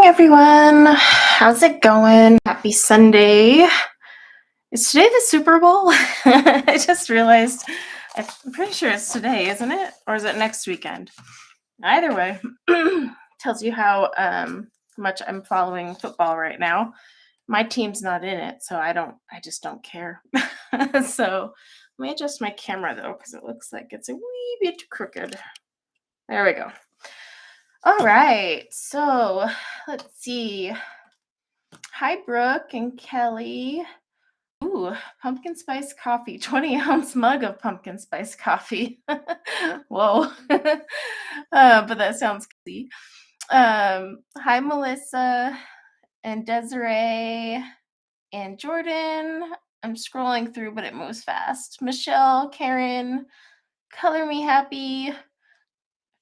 Everyone. How's it going? Happy Sunday. Is today the Super Bowl? I just realized. I'm pretty sure it's today, isn't it? Or is it next weekend? Either way, tells you how much I'm following football right now. My team's not in it, so I just don't care. So let me adjust my camera though, because it looks like it's a wee bit crooked. There we go. All right, so let's see. Hi, Brooke and Kelly. Ooh, pumpkin spice coffee, 20-ounce mug of pumpkin spice coffee. Whoa. But that sounds cozy. Hi, Melissa and Desiree and Jordan. I'm scrolling through, but it moves fast. Michelle, Karen, Color Me Happy,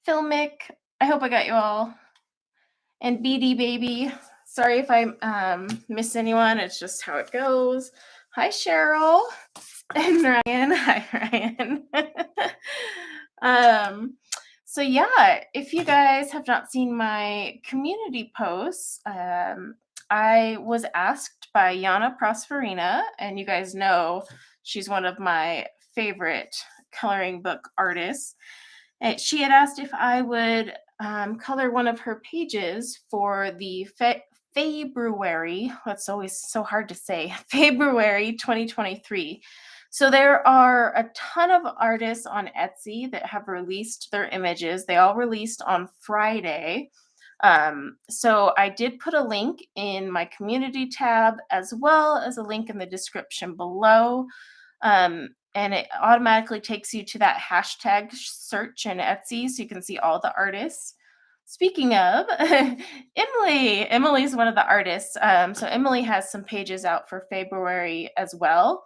Filmic. I hope I got you all. And BD Baby. Sorry if I miss anyone. It's just how it goes. Hi, Cheryl and Ryan. Hi, Ryan. So yeah, if you guys have not seen my community posts, I was asked by Janna Prosvirina, and you guys know she's one of my favorite coloring book artists. And she had asked if I would color one of her pages for the February. That's always so hard to say. February 2023. So there are a ton of artists on Etsy that have released their images. They all released on Friday. So I did put a link in my community tab as well as a link in the description below. And it automatically takes you to that hashtag search in Etsy so you can see all the artists. Speaking of, Emily's one of the artists. So Emily has some pages out for February as well.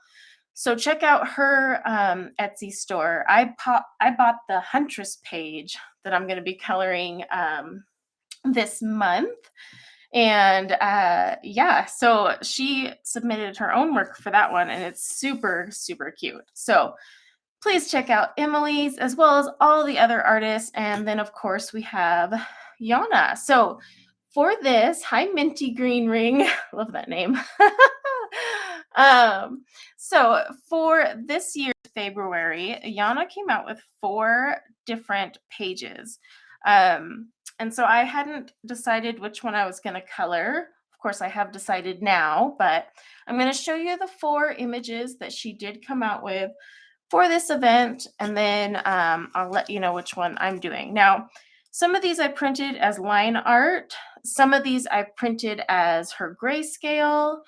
So check out her Etsy store. I bought the Huntress page that I'm going to be coloring this month. And yeah, so she submitted her own work for that one, and it's super, super cute. So please check out Emily's as well as all the other artists. And then, of course, we have Janna. So for this, hi, Minty Green Ring. Love that name. So for this year's February, Janna came out with 4 different pages. And so I hadn't decided which one I was going to color. Of course, I have decided now, but I'm going to show you the 4 images that she did come out with for this event, and then I'll let you know which one I'm doing. Now, some of these I printed as line art. Some of these I printed as her grayscale.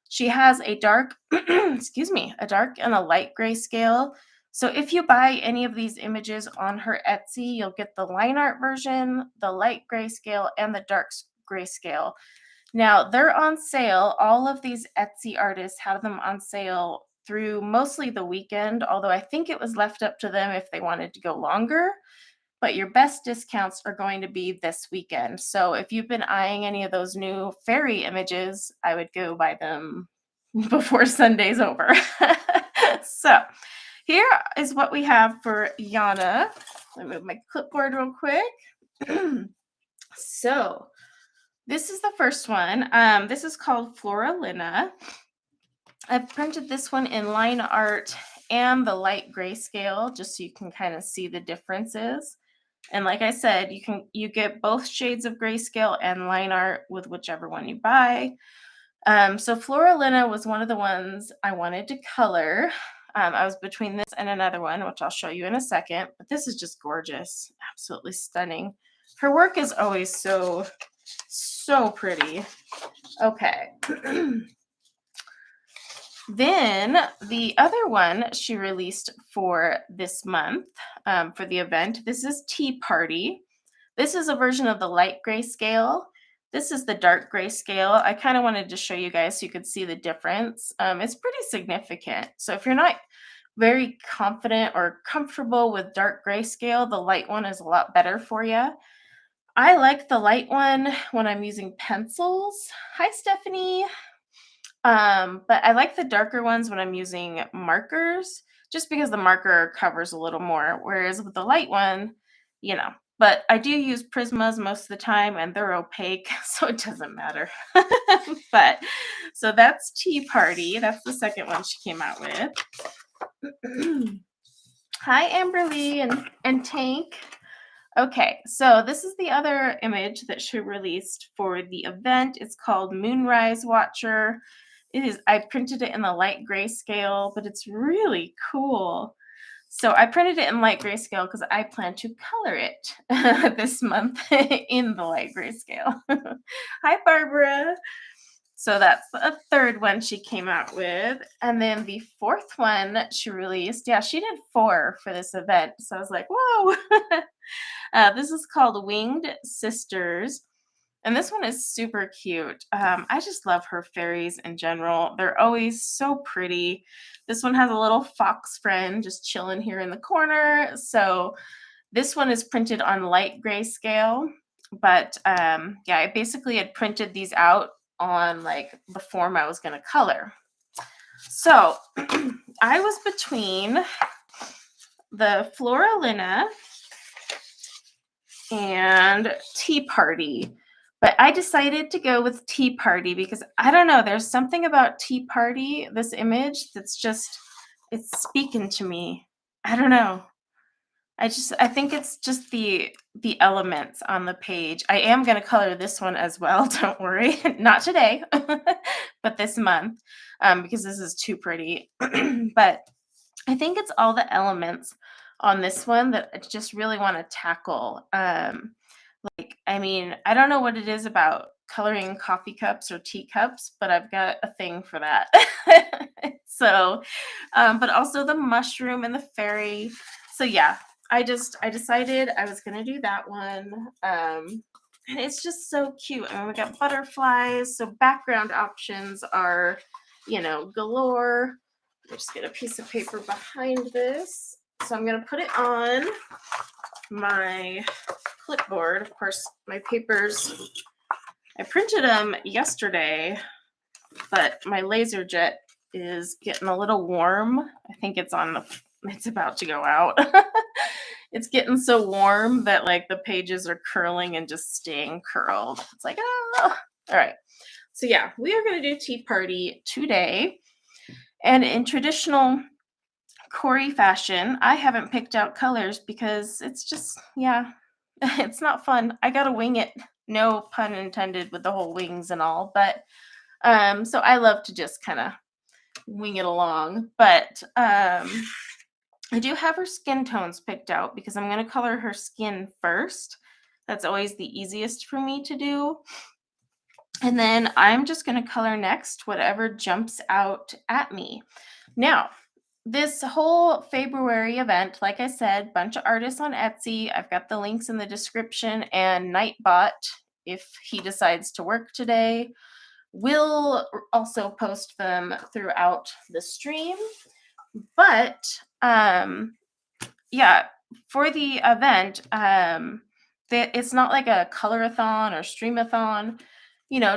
She has a dark, excuse me, a dark and a light grayscale. So if you buy any of these images on her Etsy, you'll get the line art version, the light grayscale, and the dark grayscale. Now, they're on sale. All of these Etsy artists have them on sale through mostly the weekend, although I think it was left up to them if they wanted to go longer. But your best discounts are going to be this weekend. So if you've been eyeing any of those new fairy images, I would go buy them before Sunday's over. So here is what we have for Janna. Let me move my clipboard real quick. So this is the first one. This is called Korilynn. I've printed this one in line art and the light grayscale, just so you can kind of see the differences. And like I said, you get both shades of grayscale and line art with whichever one you buy. So Korilynn was one of the ones I wanted to color. I was between this and another one, which I'll show you in a second, but this is just gorgeous. Absolutely stunning. Her work is always so, so pretty. Okay. Then the other one she released for this month for the event, this is Tea Party. This is a version of the light grayscale. This is the dark grayscale. I kind of wanted to show you guys so you could see the difference. It's pretty significant. So if you're not very confident or comfortable with dark grayscale, the light one is a lot better for you. I like the light one when I'm using pencils. Hi, Stephanie. But I like the darker ones when I'm using markers, just because the marker covers a little more. Whereas with the light one, but I do use Prismas most of the time, and they're opaque, so it doesn't matter. But so that's Tea Party. That's the second one she came out with. Hi, Amberly and Tank. Okay, so this is the other image that she released for the event. It's called Moonrise Watcher. I printed it in the light grayscale, but it's really cool. So I printed it in light grayscale because I plan to color it this month in the light grayscale. Hi, Barbara. So that's the third one she came out with. And then the fourth one she released, yeah, she did 4 for this event. So I was like, whoa. This is called Winged Sisters. And this one is super cute. I just love her fairies in general. They're always so pretty. This one has a little fox friend just chilling here in the corner. So this one is printed on light grayscale. But yeah, I basically had printed these out on like the form I was going to color. So I was between the Floralina and Tea Party. But I decided to go with Tea Party because I don't know, there's something about Tea Party, this image, that's just, it's speaking to me. I don't know. I think it's just the elements on the page. I am going to color this one as well, don't worry. Not today, but this month, because this is too pretty. But I think it's all the elements on this one that I just really want to tackle. I mean, I don't know what it is about coloring coffee cups or teacups, but I've got a thing for that. So, but also the mushroom and the fairy. So yeah, I decided I was gonna do that one. And it's just so cute. I mean, we got butterflies. So background options are, galore. Just get a piece of paper behind this. So I'm gonna put it on my clipboard. Of course, my papers, I printed them yesterday, but my laser jet is getting a little warm. I think it's about to go out. It's getting so warm that like the pages are curling and just staying curled. It's like, oh, all right. So yeah, we are going to do Tea Party today. And in traditional Cori fashion, I haven't picked out colors because it's just, yeah, it's not fun. I gotta wing it. No pun intended with the whole wings and all, but so I love to just kind of wing it along. But I do have her skin tones picked out because I'm gonna color her skin first. That's always the easiest for me to do. And then I'm just gonna color next whatever jumps out at me. Now, this whole February event, like I said, bunch of artists on Etsy. I've got the links in the description, and Nightbot, if he decides to work today, will also post them throughout the stream. But yeah, for the event, it's not like a colorathon or streamathon.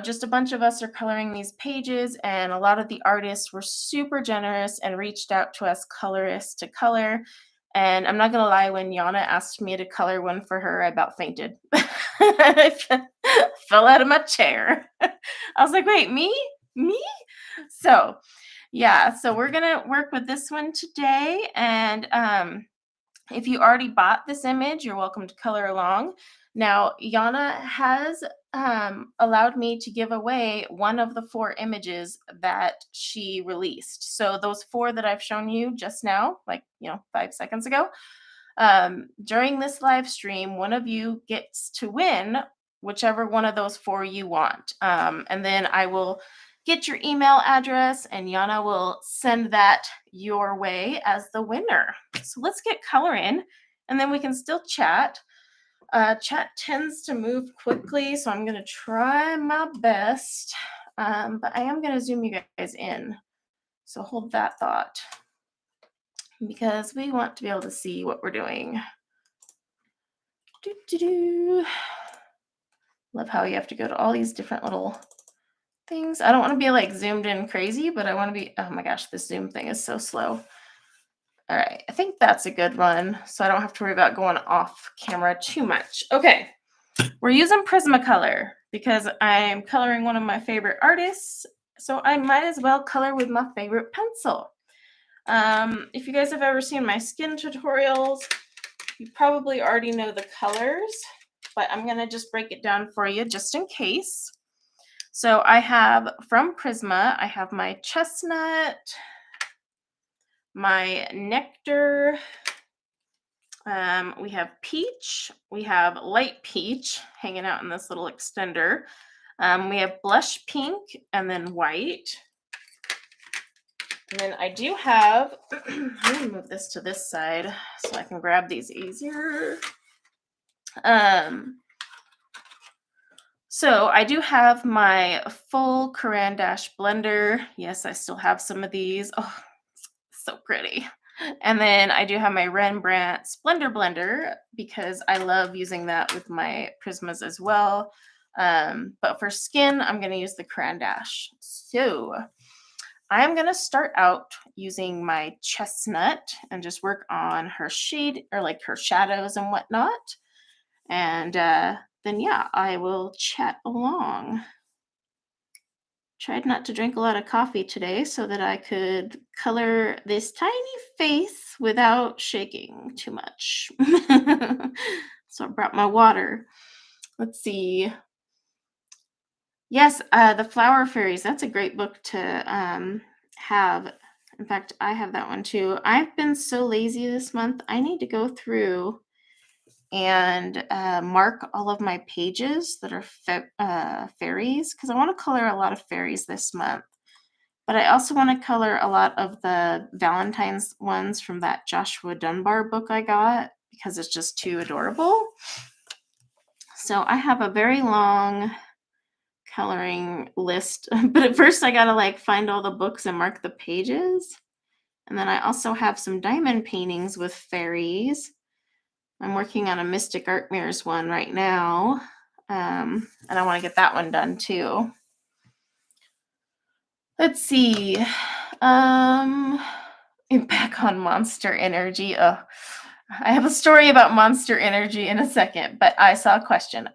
Just a bunch of us are coloring these pages, and a lot of the artists were super generous and reached out to us colorists to color. And I'm not gonna lie, when Janna asked me to color one for her, I about fainted. I fell out of my chair. I was like, wait, me? So yeah, so we're gonna work with this one today. And if you already bought this image, you're welcome to color along. Now, Janna has allowed me to give away one of the 4 images that she released. So those 4 that I've shown you just now, 5 seconds ago, during this live stream, one of you gets to win whichever one of those 4 you want. And then I will get your email address and Janna will send that your way as the winner. So let's get coloring and then we can still chat. Chat tends to move quickly, so I'm going to try my best, but I am going to zoom you guys in. So hold that thought because we want to be able to see what we're doing. Love how you have to go to all these different little things. I don't want to be like zoomed in crazy, but I want to be, oh my gosh, this zoom thing is so slow. All right, I think that's a good one, so I don't have to worry about going off camera too much. Okay, we're using Prismacolor because I'm coloring one of my favorite artists, so I might as well color with my favorite pencil. If you guys have ever seen my skin tutorials, you probably already know the colors, but I'm going to just break it down for you just in case. So I have from Prisma, I have my chestnut, my nectar, we have peach, we have light peach hanging out in this little extender. We have blush pink and then white. And then I do have, let me move this to this side so I can grab these easier. So I do have my full Korilynn blender. Yes, I still have some of these. Oh, so pretty. And then I do have my Rembrandt Splendor blender because I love using that with my Prismas as well. But for skin, I'm going to use the Korilynn. So I'm going to start out using my chestnut and just work on her shade or like her shadows and whatnot. And then, yeah, I will chat along. Tried not to drink a lot of coffee today so that I could color this tiny face without shaking too much. So I brought my water. Let's see. Yes, The Flower Fairies. That's a great book to have. In fact, I have that one too. I've been so lazy this month. I need to go through and mark all of my pages that are fairies because I want to color a lot of fairies this month. But I also want to color a lot of the Valentine's ones from that Joshua Dunbar book I got because it's just too adorable. So I have a very long coloring list, but at first I gotta like find all the books and mark the pages. And then I also have some diamond paintings with fairies. I'm working on a Mystic Art Mirrors one right now, and I want to get that one done too. Let's see. Back on Monster Energy. I have a story about Monster Energy in a second, but I saw a question.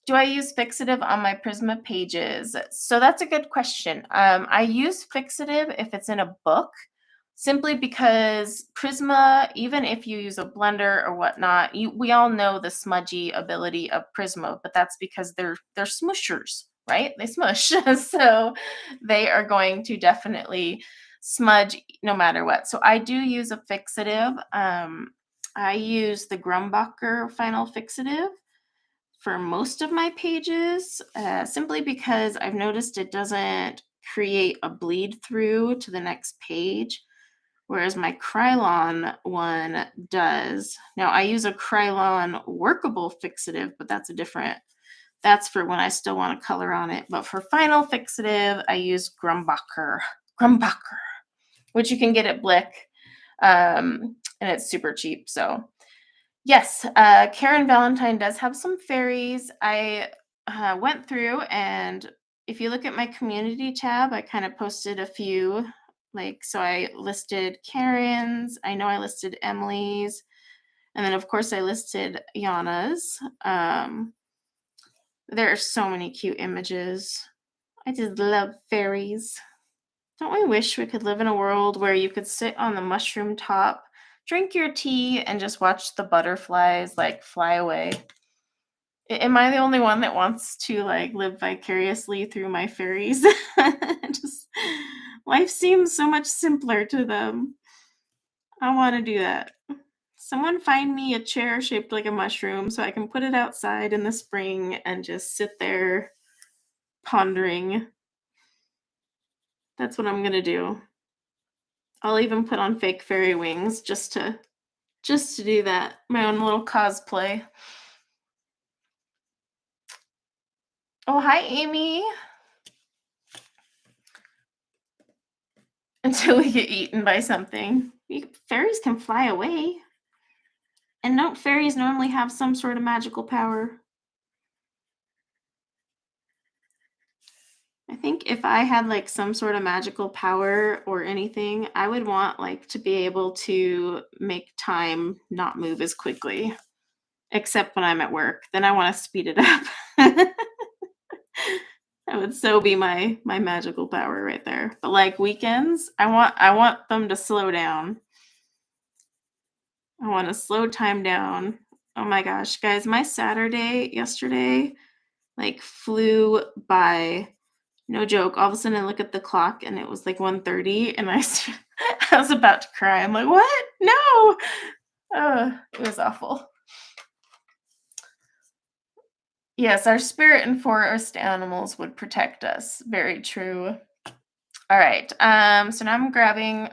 Do I use fixative on my Prisma pages? So that's a good question. I use fixative if it's in a book, simply because Prisma, even if you use a blender or whatnot, we all know the smudgy ability of Prisma, but that's because they're smushers, right? They smush. So they are going to definitely smudge no matter what. So I do use a fixative. I use the Grumbacher Final Fixative for most of my pages, simply because I've noticed it doesn't create a bleed through to the next page, whereas my Krylon one does. Now I use a Krylon workable fixative, but that's for when I still want to color on it. But for final fixative, I use Grumbacher, which you can get at Blick, and it's super cheap. So yes, Karen Valentine does have some fairies. I went through, and if you look at my community tab, I kind of posted a few. So I listed Karen's. I know I listed Emily's. And then, of course, I listed Janna's. There are so many cute images. I just love fairies. Don't we wish we could live in a world where you could sit on the mushroom top, drink your tea, and just watch the butterflies fly away? Am I the only one that wants to live vicariously through my fairies? Just life seems so much simpler to them. I want to do that. Someone find me a chair shaped like a mushroom so I can put it outside in the spring and just sit there pondering. That's what I'm gonna do. I'll even put on fake fairy wings just to do that. My own little cosplay. Oh, hi, Amy. Until we get eaten by something. Fairies can fly away. And don't fairies normally have some sort of magical power? I think if I had like some sort of magical power or anything, I would want like to be able to make time not move as quickly, except when I'm at work. Then I want to speed it up. That would so be my magical power right there. But like weekends, I want them to slow down. I want to slow time down. Oh my gosh, guys, my Saturday yesterday like flew by. No joke. All of a sudden I look at the clock and it was like 1:30 and I was about to cry. I'm like, "What? No." It was awful. Yes, our spirit and forest animals would protect us. Very true. All right. So now I'm grabbing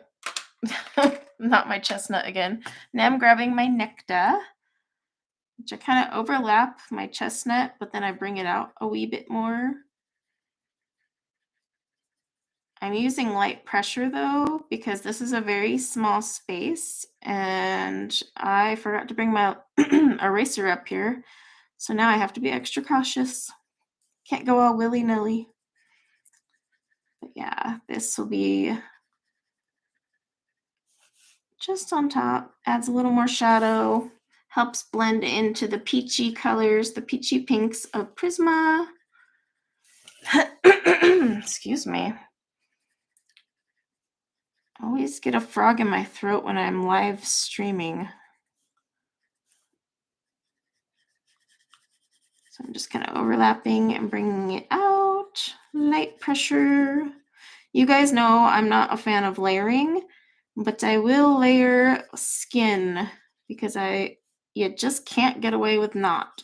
not my chestnut again. Now I'm grabbing my nectar, which I kind of overlap my chestnut, but then I bring it out a wee bit more. I'm using light pressure though, because this is a very small space and I forgot to bring my eraser up here. So now I have to be extra cautious. Can't go all willy-nilly. But yeah, this will be just on top, adds a little more shadow, helps blend into the peachy colors, the peachy pinks of Prisma. Excuse me. I always get a frog in my throat when I'm live streaming. So I'm just kind of overlapping and bringing it out. Light pressure. You guys know I'm not a fan of layering, but I will layer skin because you just can't get away with not.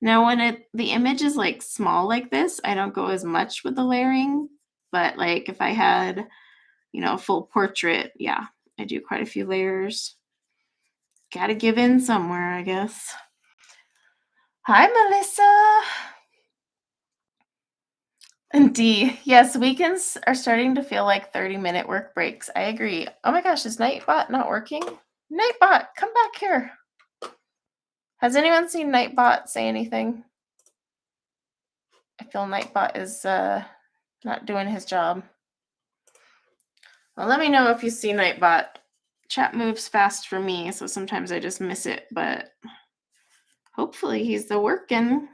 Now when the image is like small like this, I don't go as much with the layering, but like if I had, a full portrait, yeah, I do quite a few layers. Gotta give in somewhere, I guess. Hi, Melissa. And D, yes, weekends are starting to feel like 30-minute work breaks. I agree. Oh my gosh, is Nightbot not working? Nightbot, come back here. Has anyone seen Nightbot say anything? I feel Nightbot is not doing his job. Well, let me know if you see Nightbot. Chat moves fast for me, so sometimes I just miss it, but hopefully he's still working.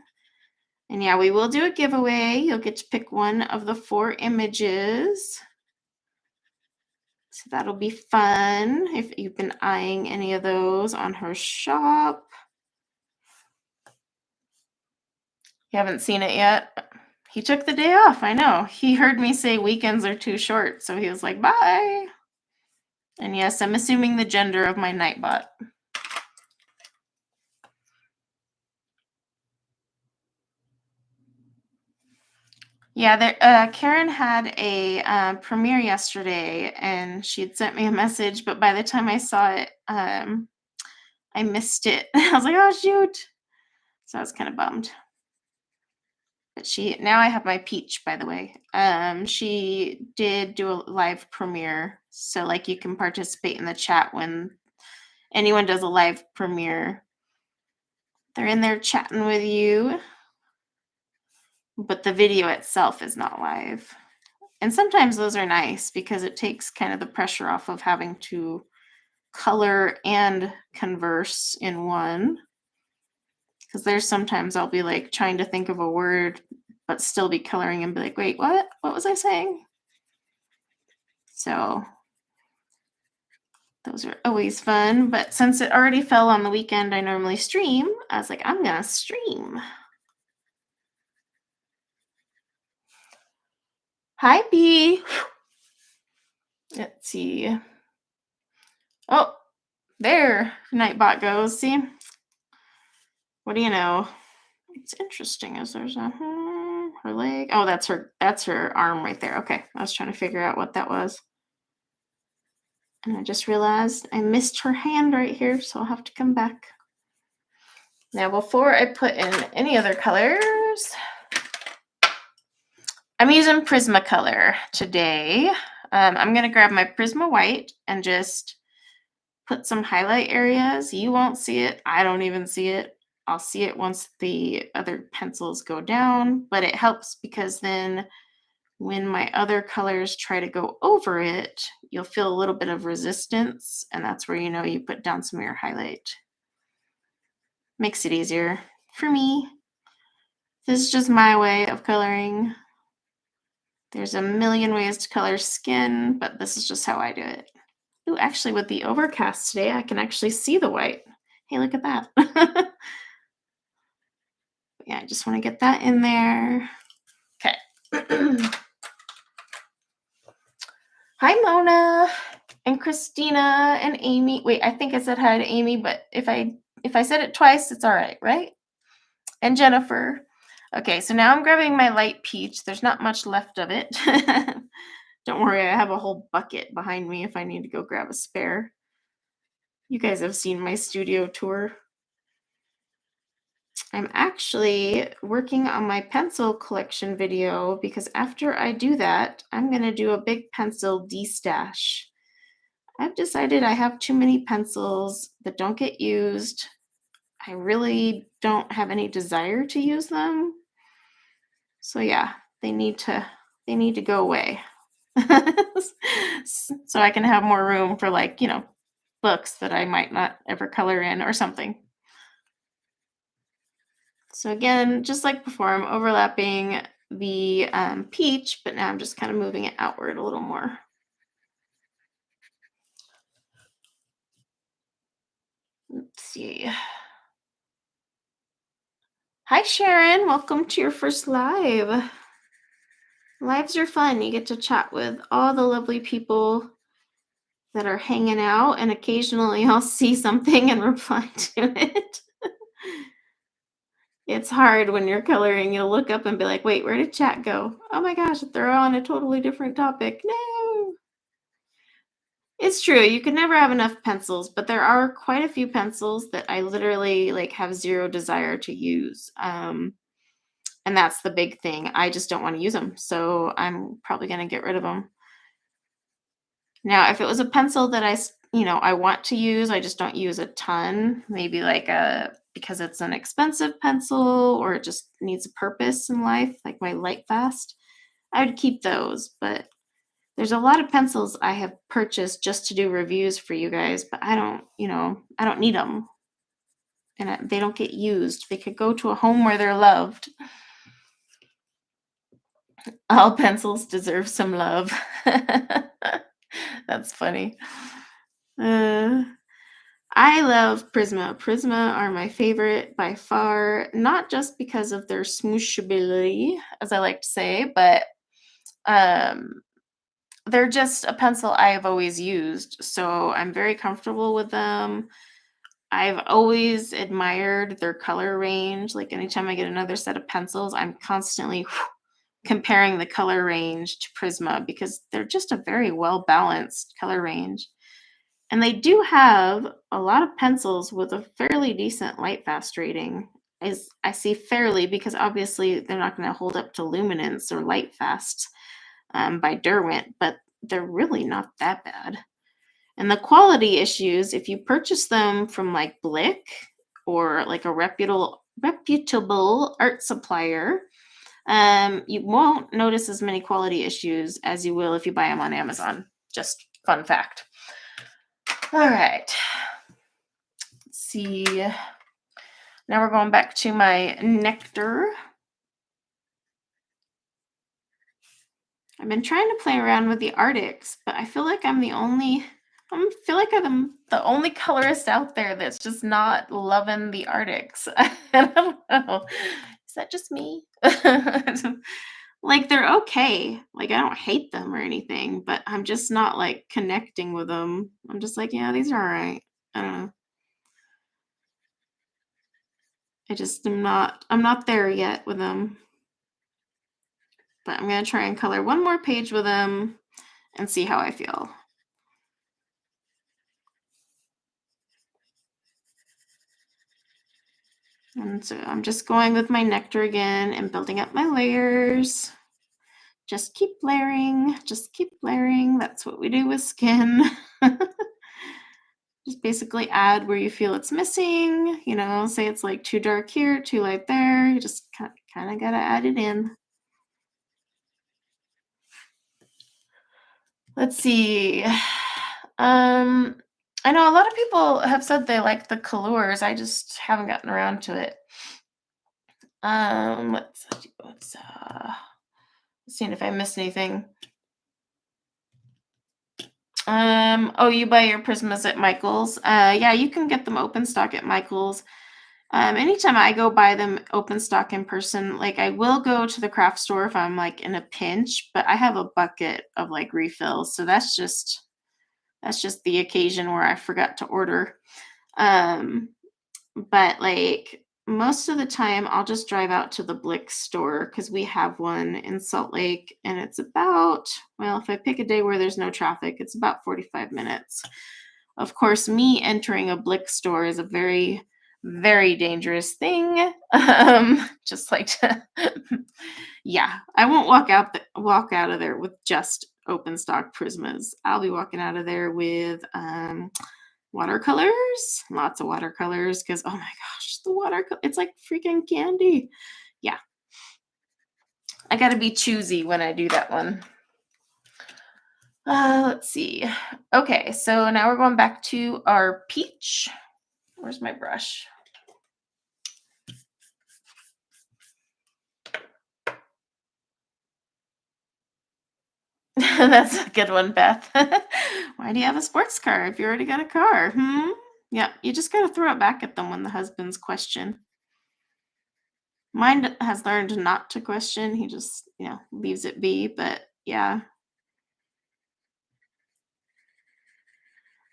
And yeah, we will do a giveaway. You'll get to pick one of the 4 images. So that'll be fun if you've been eyeing any of those on her shop. You haven't seen it yet? He took the day off, I know. He heard me say weekends are too short, so he was like, bye. And yes, I'm assuming the gender of my Nightbot. Yeah, Karen had a premiere yesterday, and she had sent me a message, but by the time I saw it, I missed it. I was like, oh, shoot. So I was kind of bummed. But now I have my peach, by the way. She did do a live premiere, so like you can participate in the chat when anyone does a live premiere. They're in there chatting with you, but the video itself is not live. And sometimes those are nice because it takes kind of the pressure off of having to color and converse in one. Because there's sometimes I'll be like trying to think of a word, but still be coloring and be like, wait, what? What was I saying? So those are always fun. But since it already fell on the weekend I normally stream, I was like, I'm going to stream. Hi, B. Let's see. Oh, there Nightbot goes. See? What do you know? It's interesting as there's her leg. Oh, that's her arm right there. Okay. I was trying to figure out what that was. And I just realized I missed her hand right here, so I'll have to come back. Now, before I put in any other colors, I'm using Prismacolor today. I'm going to grab my Prisma White and just put some highlight areas. You won't see it. I don't even see it. I'll see it once the other pencils go down, but it helps because then when my other colors try to go over it, you'll feel a little bit of resistance, and that's where you know you put down some of your highlight. Makes it easier for me. This is just my way of coloring. There's a million ways to color skin, but this is just how I do it. Ooh, actually, with the overcast today, I can actually see the white. Hey, look at that. Yeah, I just want to get that in there. Okay. Hi, Mona and Christina and Amy. Wait, I think I said hi to Amy, but if I said it twice, it's all right, right? And Jennifer. Okay, so now I'm grabbing my light peach. There's not much left of it. Don't worry, I have a whole bucket behind me if I need to go grab a spare. You guys have seen my studio tour. I'm actually working on my pencil collection video because after I do that, I'm going to do a big pencil de-stash. I've decided I have too many pencils that don't get used. I really don't have any desire to use them. So yeah, they need to go away. So I can have more room for, like, books that I might not ever color in or something. So again, just like before, I'm overlapping the peach, but now I'm just kind of moving it outward a little more. Let's see. Hi, Sharon. Welcome to your first live. Lives are fun. You get to chat with all the lovely people that are hanging out, and occasionally I'll see something and reply to it. It's hard when you're coloring. You'll look up and be like, wait, where did chat go? Oh my gosh, they're on a totally different topic. No. It's true. You can never have enough pencils, but there are quite a few pencils that I literally have zero desire to use. And that's the big thing. I just don't want to use them. So I'm probably going to get rid of them. Now, if it was a pencil that I want to use, I just don't use a ton, maybe because it's an expensive pencil or it just needs a purpose in life, like my Light Fast, I would keep those. But there's a lot of pencils I have purchased just to do reviews for you guys, but I don't need them. And they don't get used. They could go to a home where they're loved. All pencils deserve some love. That's funny. I love Prisma. Prisma are my favorite by far, not just because of their smooshability, as I like to say, but they're just a pencil I have always used, so I'm very comfortable with them. I've always admired their color range. Like anytime I get another set of pencils, I'm constantly comparing the color range to Prisma because they're just a very well balanced color range. And they do have a lot of pencils with a fairly decent light fast rating. I say fairly because obviously they're not going to hold up to luminance or light fast by Derwent, but they're really not that bad. And the quality issues, if you purchase them from like Blick or like a reputable art supplier, you won't notice as many quality issues as you will if you buy them on Amazon. Just fun fact. All right. Let's see. Now we're going back to my nectar. I've been trying to play around with the Arctics, but I feel like I'm the only colorist out there that's just not loving the Arctics. I don't know. Is that just me? Like, they're okay. Like, I don't hate them or anything, but I'm just not like connecting with them. I'm just like, yeah, these are all right. I don't know. I'm not there yet with them. But I'm going to try and color one more page with them and see how I feel. And so I'm just going with my nectar again and building up my layers. Just keep layering. Just keep layering. That's what we do with skin. Just basically add where you feel it's missing, say it's like too dark here, too light there. You just kind of got to add it in. Let's see. I know a lot of people have said they like the colors. I just haven't gotten around to it. Let's seeing if I missed anything. Oh, you buy your Prismas at Michael's. Yeah, you can get them open stock at Michael's. Anytime I go buy them open stock in person, like I will go to the craft store if I'm like in a pinch, but I have a bucket of like refills. So that's just the occasion where I forgot to order. But like most of the time I'll just drive out to the Blick store because we have one in Salt Lake, and it's about, well, if I pick a day where there's no traffic, it's about 45 minutes. Of course, me entering a Blick store is a very, very dangerous thing. Just like to, yeah, I won't walk out of there with just open stock Prismas. I'll be walking out of there with watercolors, lots of watercolors, because oh my gosh, the watercolor, it's like freaking candy. Yeah, I got to be choosy when I do that one. Let's see. Okay, so now we're going back to our peach. Where's my brush? That's a good one, Beth. Why do you have a sports car if you already got a car? Yeah, you just got to throw it back at them when the husbands question. Mine has learned not to question. He just, leaves it be. But yeah.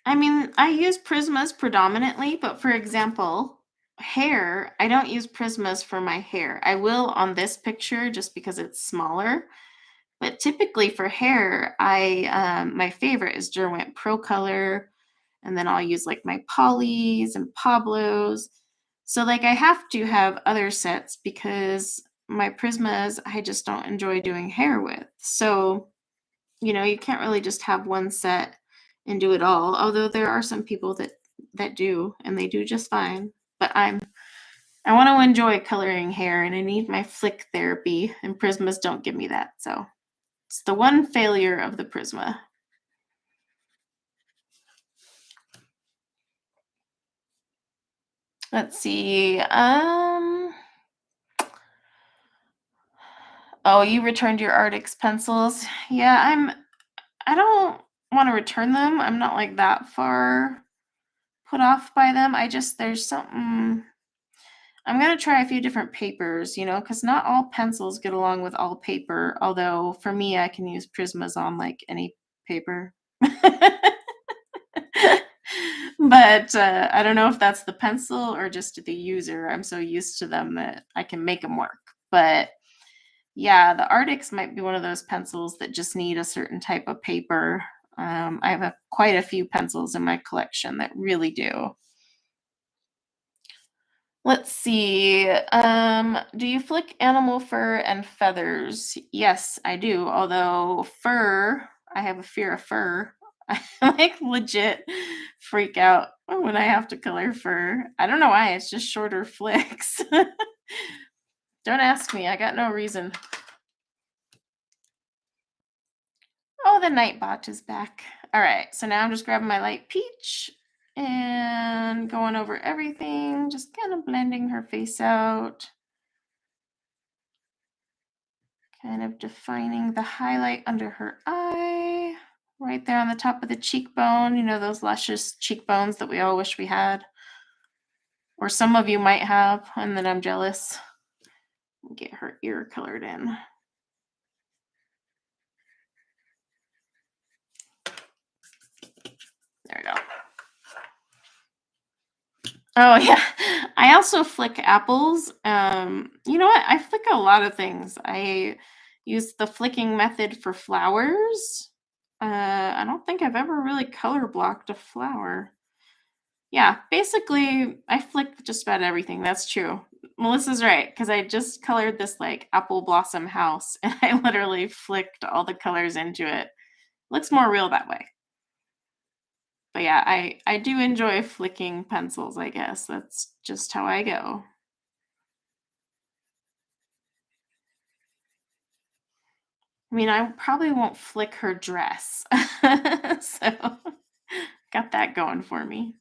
I mean, I use Prismas predominantly, but for example, hair, I don't use Prismas for my hair. I will on this picture just because it's smaller. But typically for hair, my favorite is Derwent Pro Color, and then I'll use like my Polys and Pablos. So like I have to have other sets because my Prismas I just don't enjoy doing hair with. So, you can't really just have one set and do it all. Although there are some people that do, and they do just fine. But I want to enjoy coloring hair, and I need my flick therapy, and Prismas don't give me that. So it's the one failure of the Prisma. Let's see. Oh, you returned your Arctics pencils. Yeah, I don't want to return them. I'm not like that far put off by them. There's something. I'm going to try a few different papers, because not all pencils get along with all paper. Although for me, I can use Prismas on like any paper. But I don't know if that's the pencil or just the user. I'm so used to them that I can make them work. But yeah, the Arctics might be one of those pencils that just need a certain type of paper. I have quite a few pencils in my collection that really do. Let's see. Do you flick animal fur and feathers? Yes, I do. Although fur, I have a fear of fur. I like legit freak out when I have to color fur. I don't know why. It's just shorter flicks. Don't ask me. I got no reason. Oh, the Nightbot is back. All right. So now I'm just grabbing my light peach and going over everything, just kind of blending her face out. Kind of defining the highlight under her eye, right there on the top of the cheekbone. Those luscious cheekbones that we all wish we had. Or some of you might have, and then I'm jealous. Get her ear colored in. There we go. Oh, yeah. I also flick apples. You know what? I flick a lot of things. I use the flicking method for flowers. I don't think I've ever really color blocked a flower. Yeah, basically, I flick just about everything. That's true. Melissa's right, because I just colored this like apple blossom house, and I literally flicked all the colors into it. Looks more real that way. But yeah, I do enjoy flicking pencils, I guess. That's just how I go. I mean, I probably won't flick her dress. So, got that going for me.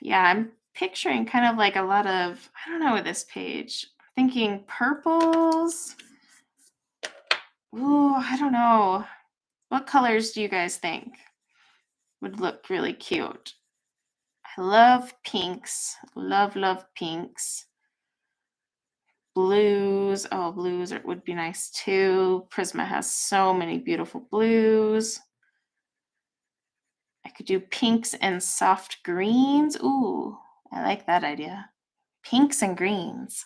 Yeah, I'm picturing kind of like a lot of, I don't know, with this page. Thinking purples. Ooh, I don't know. What colors do you guys think would look really cute? I love pinks. Love, love pinks. Blues. Oh, would be nice too. Prisma has so many beautiful blues. I could do pinks and soft greens. Ooh, I like that idea. Pinks and greens.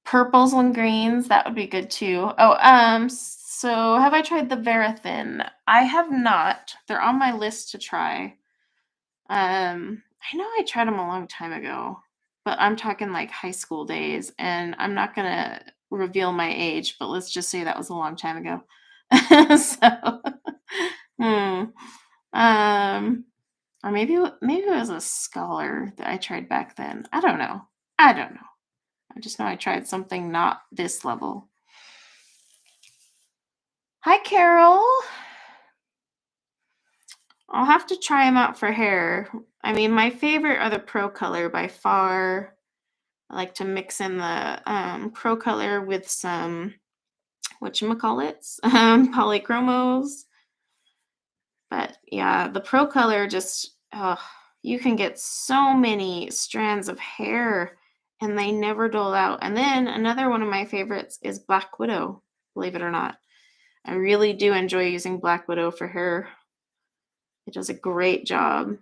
Purples and greens, that would be good too. Oh, so have I tried the Verathin? I have not. They're on my list to try. I know I tried them a long time ago, but I'm talking like high school days, and I'm not gonna reveal my age, but let's just say that was a long time ago. So, hmm. Um, or maybe it was a scholar that I tried back then. I don't know. I don't know. I just know I tried something not this level. Hi, Carol. I'll have to try them out for hair. I mean, my favorite are the Pro Color by far. I like to mix in the Pro Color with some whatchamacallits, polychromos. But yeah, the Pro Color just, you can get so many strands of hair and they never dull out. And then another one of my favorites is Black Widow, believe it or not. I really do enjoy using Black Widow for hair. It does a great job.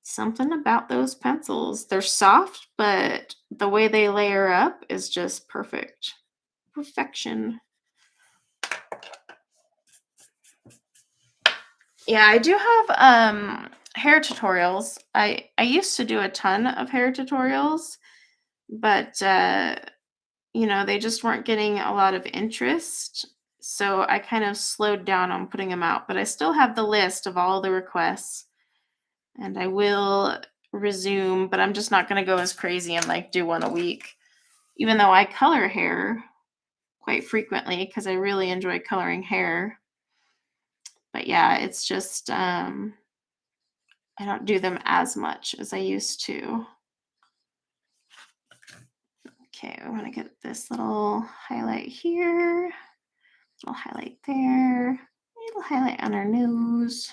Something about those pencils. They're soft, but the way they layer up is just perfect. Perfection. Yeah, I do have hair tutorials. I used to do a ton of hair tutorials, but they just weren't getting a lot of interest. So I kind of slowed down on putting them out, but I still have the list of all the requests and I will resume, but I'm just not going to go as crazy and like do one a week, even though I color hair quite frequently because I really enjoy coloring hair. But yeah, it's just I don't do them as much as I used to. Okay, I'm going to get this little highlight here, little highlight there, little highlight on our nose.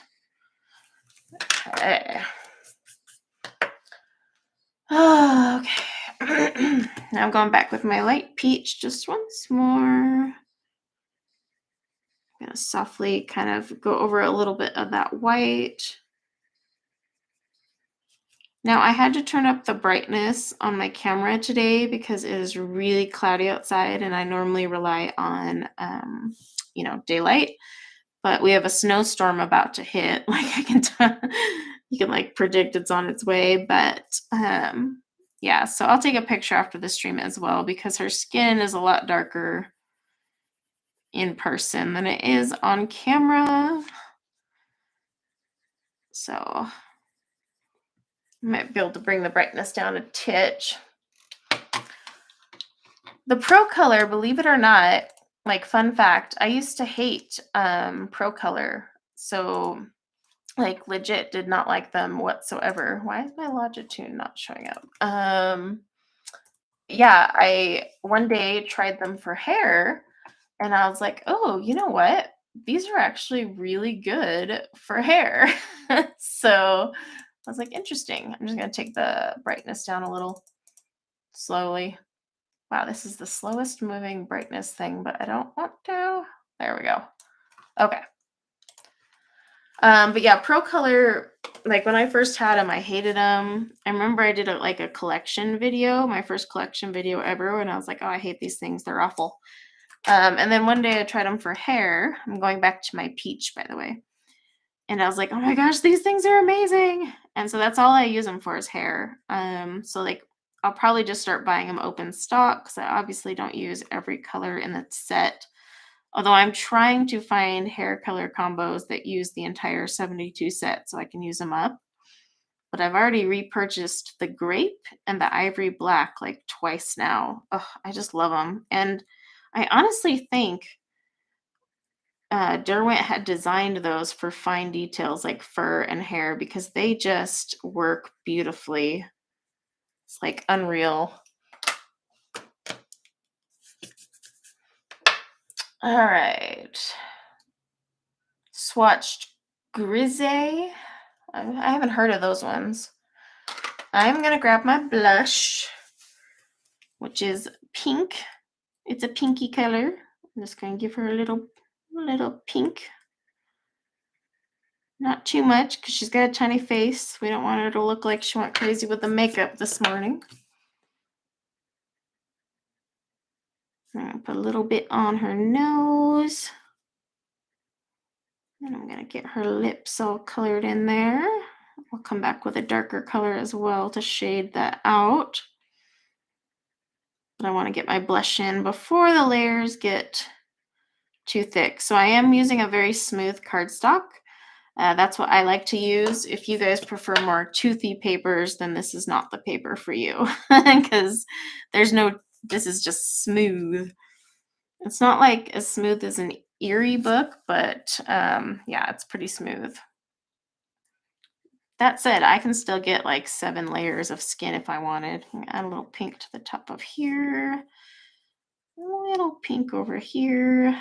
Okay. Oh, okay. Now I'm going back with my light peach just once more. I'm going to softly kind of go over a little bit of that white. Now I had to turn up the brightness on my camera today because it is really cloudy outside and I normally rely on, daylight. But we have a snowstorm about to hit. Like I can tell, you can like predict it's on its way. But yeah, so I'll take a picture after the stream as well because her skin is a lot darker in person than it is on camera. So I might be able to bring the brightness down a titch. The Pro Color, believe it or not, like fun fact, I used to hate Pro Color. So like legit did not like them whatsoever. Why is my Longitude not showing up? Yeah, I one day tried them for hair and I was like, oh, you know what? These are actually really good for hair. So I was like, interesting. I'm just going to take the brightness down a little slowly. Wow, this is the slowest moving brightness thing, but I don't want to. There we go. Okay. But yeah, Pro Color, like when I first had them, I hated them. I remember I did a collection video, my first collection video ever, and I was like, oh, I hate these things. They're awful. And then one day I tried them for hair. I'm going back to my peach, by the way. And I was like, oh my gosh, these things are amazing. And so that's all I use them for is hair. So like I'll probably just start buying them open stock because I obviously don't use every color in the set Although I'm trying to find hair color combos that use the entire 72 set so I can use them up. But I've already repurchased the grape and the ivory black like twice now. Oh, I just love them. And I honestly think Derwent had designed those for fine details like fur and hair because they just work beautifully. It's like unreal. All right. Swatched Grisé. I haven't heard of those ones. I'm going to grab my blush, which is pink. It's a pinky color. I'm just going to give her a little pink. Not too much because she's got a tiny face. We don't want her to look like she went crazy with the makeup this morning. I'm going to put a little bit on her nose. And I'm going to get her lips all colored in there. I'll come back with a darker color as well to shade that out. But I want to get my blush in before the layers get too thick. So I am using a very smooth cardstock. That's what I like to use. If you guys prefer more toothy papers, then this is not the paper for you because this is just smooth. It's not like as smooth as an Erie book, but yeah, it's pretty smooth. That said, I can still get like 7 layers of skin if I wanted. Add a little pink to the top of here. A little pink over here.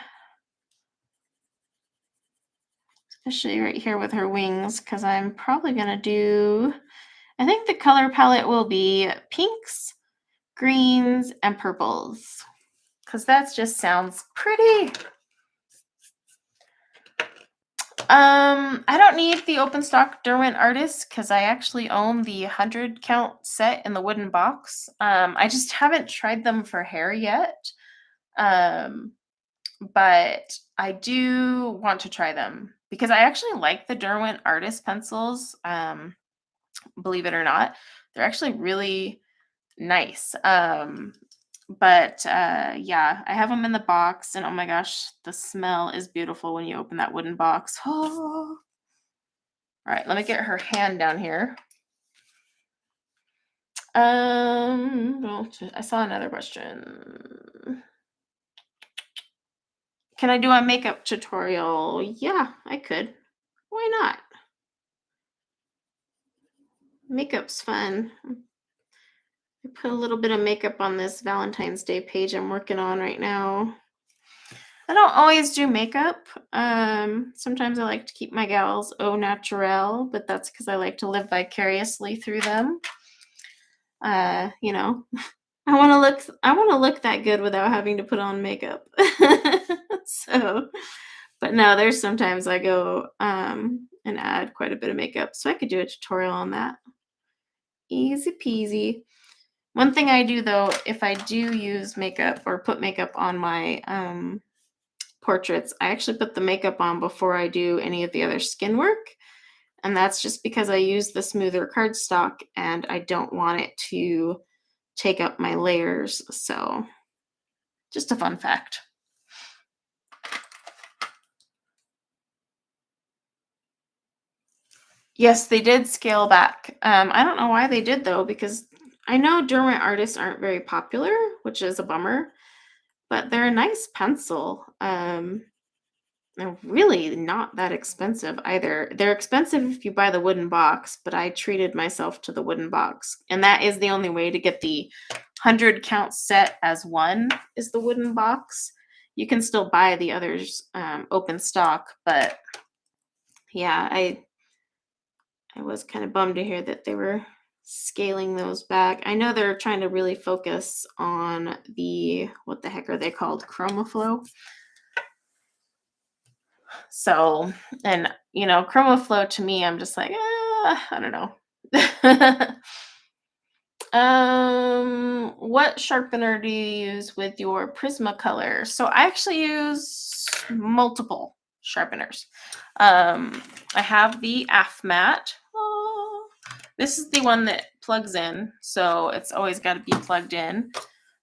Especially right here with her wings, because I'm probably going to do, I think the color palette will be pinks, greens, and purples, because that just sounds pretty. I don't need the open stock Derwent Artist because I actually own the 100 count set in the wooden box. I just haven't tried them for hair yet. But I do want to try them because I actually like the Derwent Artist pencils. Believe it or not, they're actually really nice. But yeah, I have them in the box, and oh my gosh, the smell is beautiful when you open that wooden box. Oh. All right, let me get her hand down here. Well, I saw another question. Can I do a makeup tutorial? Yeah, I could. Why not? Makeup's fun. I put a little bit of makeup on this Valentine's Day page I'm working on right now. I don't always do makeup. Sometimes I like to keep my gals au naturel, but that's because I like to live vicariously through them. You know, I want to look that good without having to put on makeup. So, but no, there's sometimes I go and add quite a bit of makeup, so I could do a tutorial on that. Easy peasy. One thing I do though, if I do use makeup or put makeup on my portraits, I actually put the makeup on before I do any of the other skin work. And that's just because I use the smoother cardstock and I don't want it to take up my layers. So just a fun fact. Yes, they did scale back. I don't know why they did though, because I know Derwent artists aren't very popular, which is a bummer, but they're a nice pencil. They're really not that expensive either. They're expensive if you buy the wooden box, but I treated myself to the wooden box. And that is the only way to get the 100 count set as one is the wooden box. You can still buy the others open stock, but yeah, I was kind of bummed to hear that they were scaling those back. I know they're trying to really focus on the, what the heck are they called? ChromaFlow. So, and you know, ChromaFlow to me, I'm just like, I don't know. What sharpener do you use with your Prismacolor? So I actually use multiple sharpeners. I have the AFMAT. Oh, this is the one that plugs in, so it's always got to be plugged in.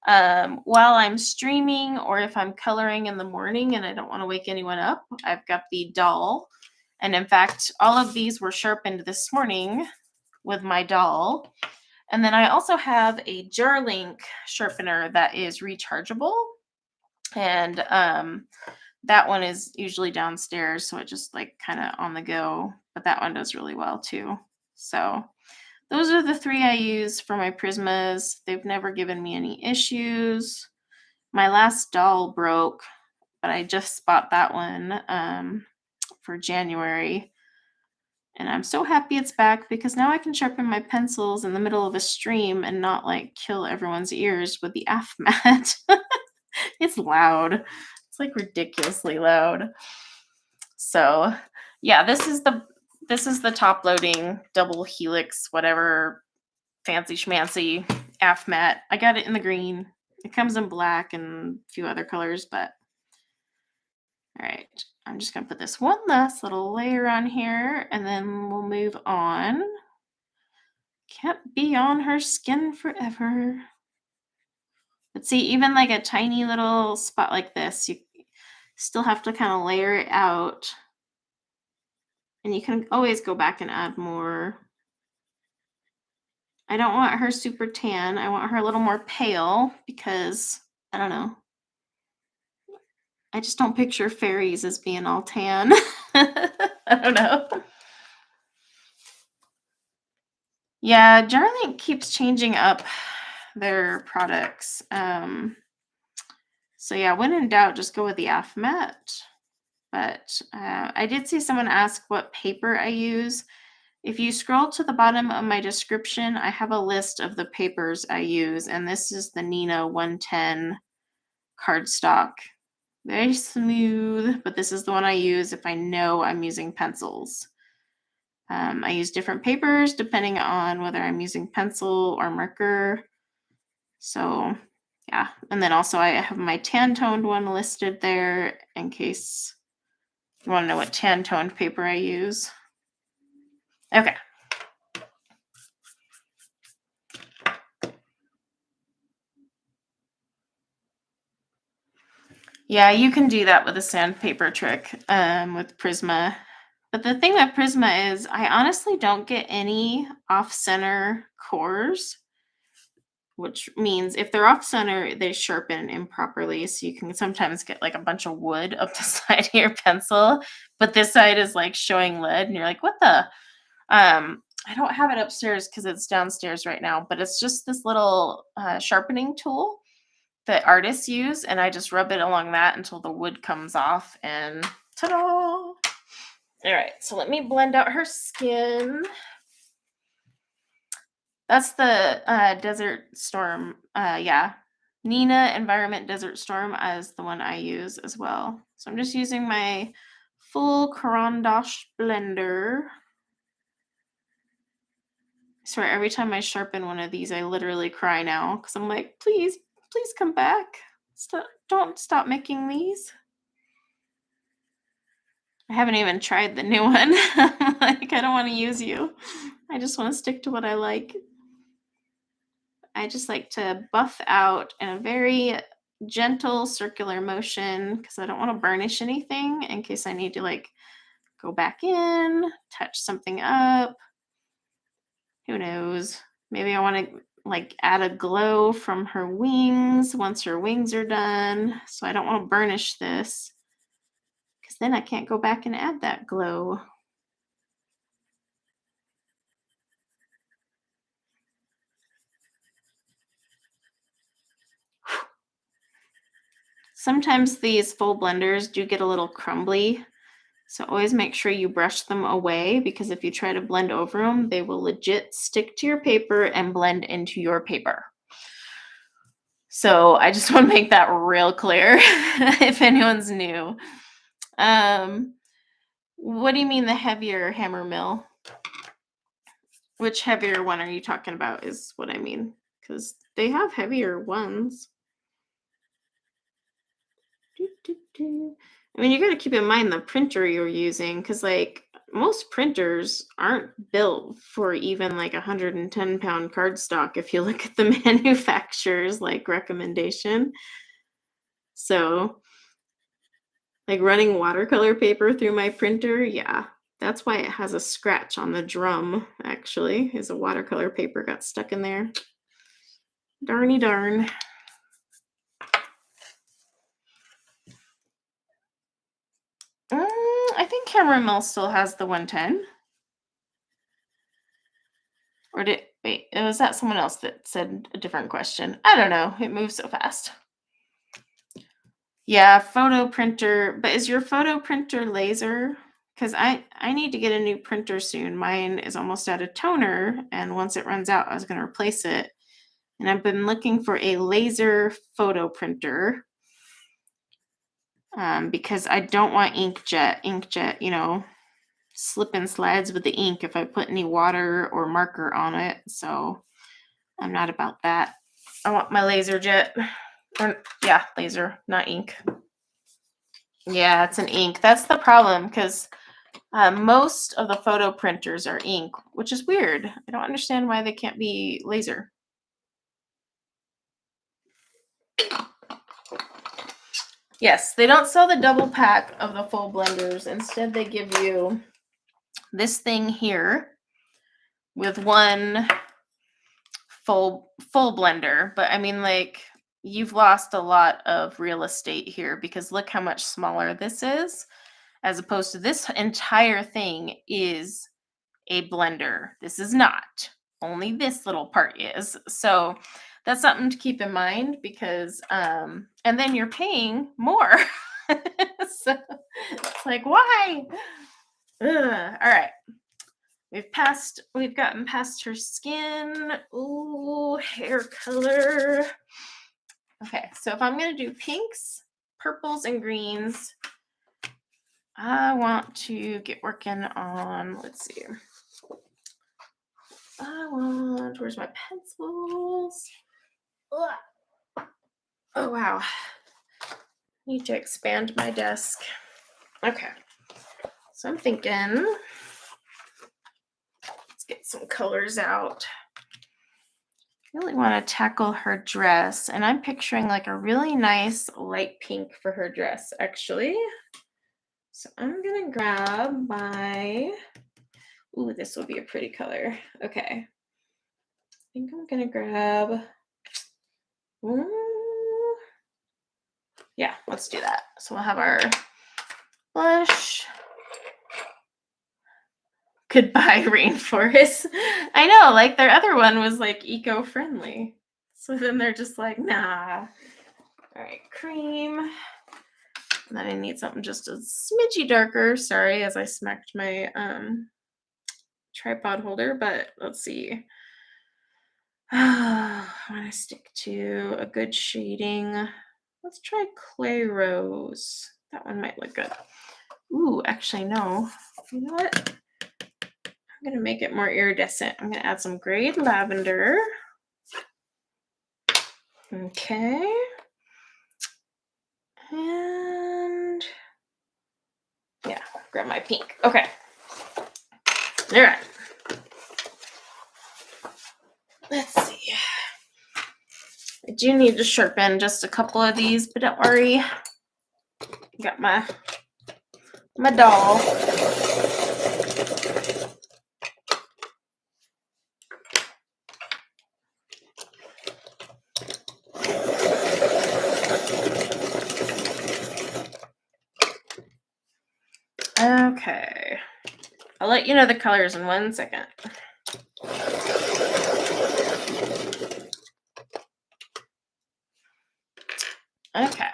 While I'm streaming or if I'm coloring in the morning and I don't want to wake anyone up, I've got the doll. And in fact, all of these were sharpened this morning with my doll. And then I also have a Jarlink sharpener that is rechargeable. And that one is usually downstairs, so it just like kind of on the go, but that one does really well too. So those are the three I use for my Prismas. They've never given me any issues. My last doll broke, but I just bought that one for January. And I'm so happy it's back because now I can sharpen my pencils in the middle of a stream and not like kill everyone's ears with the AFMAT. It's loud. It's like ridiculously loud. So yeah, this is the top loading double helix, whatever fancy schmancy AFMAT. I got it in the green. It comes in black and a few other colors, but all right. I'm just going to put this one last little layer on here and then we'll move on. Can't be on her skin forever. But see, even like a tiny little spot like this, you still have to kind of layer it out. And you can always go back and add more. I don't want her super tan. I want her a little more pale because, I don't know. I just don't picture fairies as being all tan. I don't know. Yeah, Jarlink keeps changing up their products. So yeah, when in doubt, just go with the AFMAT. But I did see someone ask what paper I use. If you scroll to the bottom of my description, I have a list of the papers I use, and this is the Nina 110 cardstock. Very smooth, but this is the one I use if I know I'm using pencils. I use different papers depending on whether I'm using pencil or marker. So yeah, and then also I have my tan toned one listed there in case you want to know what tan toned paper I use. Okay. Yeah, you can do that with a sandpaper trick with Prisma. But the thing with Prisma is I honestly don't get any off-center cores, which means if they're off-center, they sharpen improperly. So you can sometimes get like a bunch of wood up the side of your pencil, but this side is like showing lead and you're like, what the? I don't have it upstairs because it's downstairs right now, but it's just this little sharpening tool that artists use, and I just rub it along that until the wood comes off, and ta-da! All right, so let me blend out her skin. That's the Desert Storm. Yeah, Nina Environment Desert Storm is the one I use as well. So I'm just using my full Caran d'Ache blender. I swear, every time I sharpen one of these, I literally cry now because I'm like, please come back. Don't stop making these. I haven't even tried the new one. Like, I don't want to use you. I just want to stick to what I like. I just like to buff out in a very gentle circular motion because I don't want to burnish anything in case I need to like go back in, touch something up. Who knows? Maybe I want to like add a glow from her wings once her wings are done. So I don't want to burnish this because then I can't go back and add that glow. Sometimes these full blenders do get a little crumbly, so always make sure you brush them away because if you try to blend over them, they will legit stick to your paper and blend into your paper. So I just want to make that real clear if anyone's new. What do you mean the heavier hammer mill? Which heavier one are you talking about is what I mean, because they have heavier ones. I mean, you got to keep in mind the printer you're using because, like, most printers aren't built for even like 110-pound cardstock if you look at the manufacturer's like recommendation. So like running watercolor paper through my printer, yeah, that's why it has a scratch on the drum, actually, is a watercolor paper got stuck in there. Darny darn. I think Camera Mill still has the 110. Or was that someone else that said a different question? I don't know. It moves so fast. Yeah, photo printer. But is your photo printer laser? Because I need to get a new printer soon. Mine is almost out of toner, and once it runs out, I was going to replace it. And I've been looking for a laser photo printer because I don't want inkjet, slip and slides with the ink if I put any water or marker on it. So I'm not about that. I want my laser jet. Laser, not ink. Yeah, it's an ink. That's the problem because most of the photo printers are ink, which is weird. I don't understand why they can't be laser. Yes, they don't sell the double pack of the full blenders. Instead, they give you this thing here with one full blender. But I mean, like, you've lost a lot of real estate here because look how much smaller this is, as opposed to this entire thing is a blender. This is not. Only this little part is. So that's something to keep in mind because, and then you're paying more. So it's like, why? All right. We've gotten past her skin. Ooh, hair color. Okay, so if I'm going to do pinks, purples, and greens, I want to get working on, let's see. Where's my pencils? Ugh. Oh, wow. Need to expand my desk. Okay. So I'm thinking, let's get some colors out. I really want to tackle her dress, and I'm picturing like a really nice light pink for her dress, actually. So I'm going to grab my, ooh, this will be a pretty color. Okay. I think I'm going to grab, yeah, let's do that. So we'll have our blush. Goodbye, rainforest. I know, like their other one was like eco-friendly. So then they're just like, nah. All right, cream. And then I need something just a smidgy darker. Sorry, as I smacked my tripod holder, but let's see. I want to stick to a good shading. Let's try Clay Rose. That one might look good. Ooh, actually, no. You know what? I'm going to make it more iridescent. I'm going to add some grade lavender. Okay. And yeah, grab my pink. Okay. All right. Let's see. I do need to sharpen just a couple of these, but don't worry. Got my doll. Okay. I'll let you know the colors in 1 second. Okay.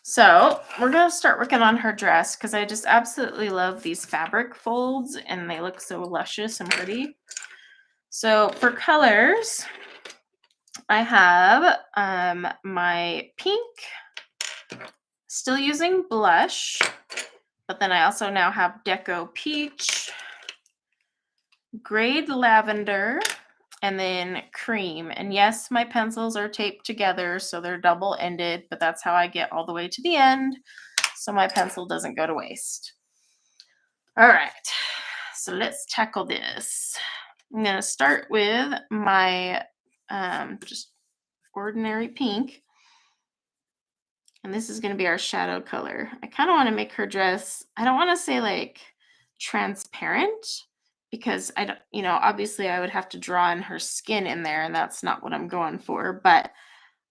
So we're going to start working on her dress because I just absolutely love these fabric folds and they look so luscious and pretty. So for colors, I have my pink, still using blush, but then I also now have Deco Peach, grade lavender, and then cream. And yes, my pencils are taped together, so they're double-ended, but that's how I get all the way to the end, so my pencil doesn't go to waste. All right, so let's tackle this. I'm going to start with my just ordinary pink. And this is going to be our shadow color. I kind of want to make her dress, I don't want to say like transparent because I don't, obviously I would have to draw in her skin in there and that's not what I'm going for. But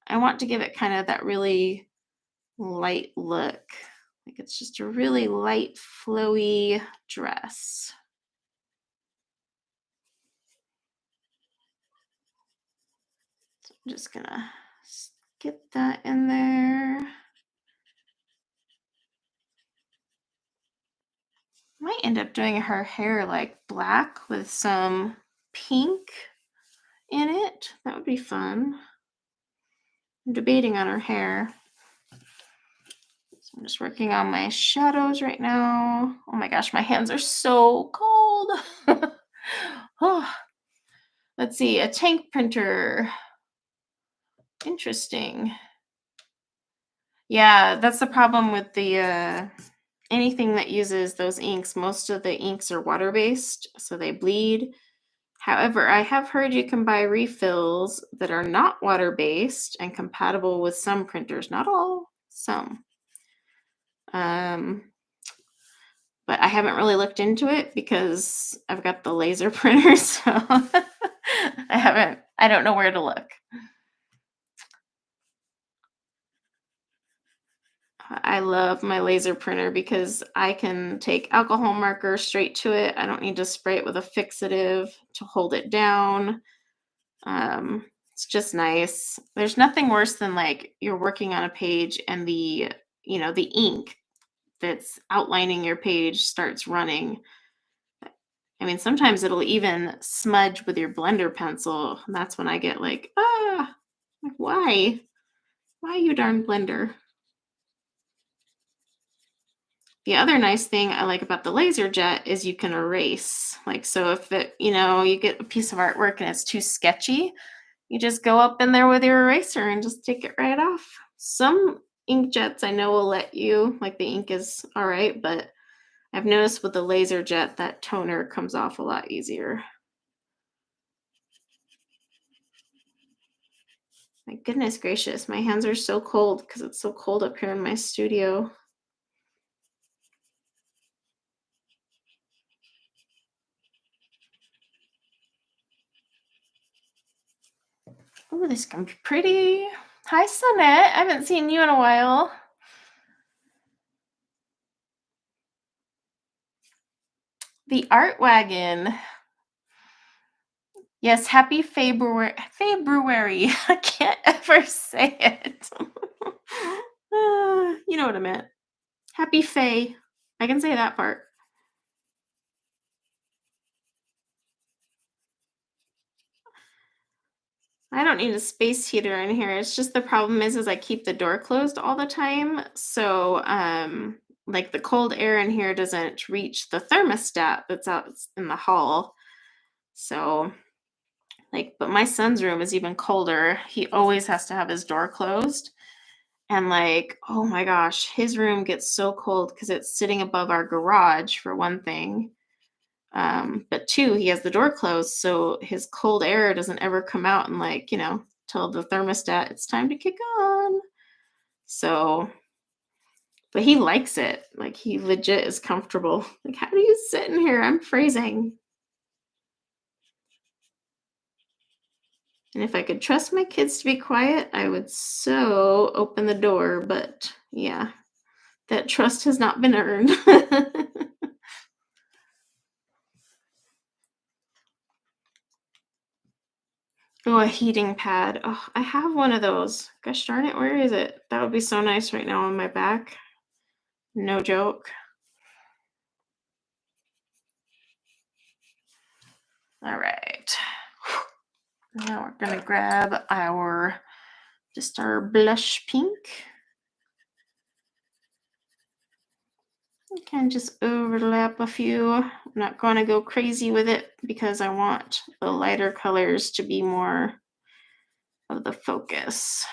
I want to give it kind of that really light look. Like it's just a really light, flowy dress. So I'm just going to get that in there. Might end up doing her hair like black with some pink in it. That would be fun. I'm debating on her hair. So I'm just working on my shadows right now. Oh my gosh, my hands are so cold. Oh, let's see, a tank printer. Interesting. Yeah, that's the problem with the anything that uses those inks. Most of the inks are water-based, so they bleed. However, I have heard you can buy refills that are not water-based and compatible with some printers. Not all, some. But I haven't really looked into it because I've got the laser printer, so I don't know where to look. I love my laser printer because I can take alcohol marker straight to it. I don't need to spray it with a fixative to hold it down. It's just nice. There's nothing worse than like you're working on a page and the ink that's outlining your page starts running. I mean, sometimes it'll even smudge with your blender pencil. And that's when I get like, like, why? Why, you darn blender? The other nice thing I like about the laser jet is you can erase. Like, so if you get a piece of artwork and it's too sketchy, you just go up in there with your eraser and just take it right off. Some inkjets I know will let you, like the ink is all right, but I've noticed with the laser jet that toner comes off a lot easier. My goodness gracious, my hands are so cold because it's so cold up here in my studio. Oh, this is gonna be pretty. Hi, Sonette. I haven't seen you in a while. The Art Wagon. Yes, happy February. February. I can't ever say it. You know what I meant. Happy Fay. I can say that part. I don't need a space heater in here. It's just the problem is I keep the door closed all the time. So like the cold air in here doesn't reach the thermostat that's out in the hall. So but my son's room is even colder. He always has to have his door closed. And oh my gosh, his room gets so cold because it's sitting above our garage for one thing. But two, he has the door closed, so his cold air doesn't ever come out and tell the thermostat it's time to kick on. So, but he likes it. Like he legit is comfortable. Like, how do you sit in here? I'm freezing. And if I could trust my kids to be quiet, I would so open the door. But yeah, that trust has not been earned. Oh, a heating pad. Oh, I have one of those. Gosh darn it, where is it? That would be so nice right now on my back. No joke. All right. Now we're gonna grab our blush pink. You can just overlap a few. I'm not going to go crazy with it because I want the lighter colors to be more of the focus.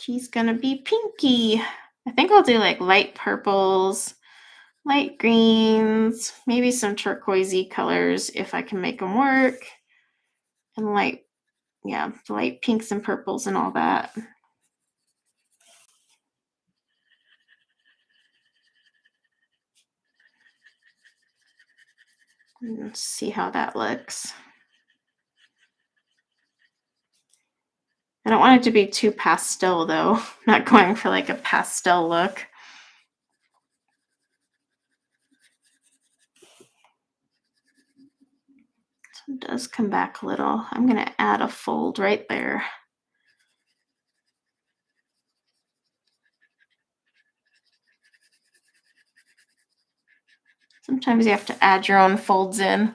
She's gonna be pinky. I think I'll do like light purples, light greens, maybe some turquoisey colors if I can make them work, and light pinks and purples and all that. Let's see how that looks. I don't want it to be too pastel though. I'm not going for like a pastel look. So it does come back a little. I'm going to add a fold right there. Sometimes you have to add your own folds in.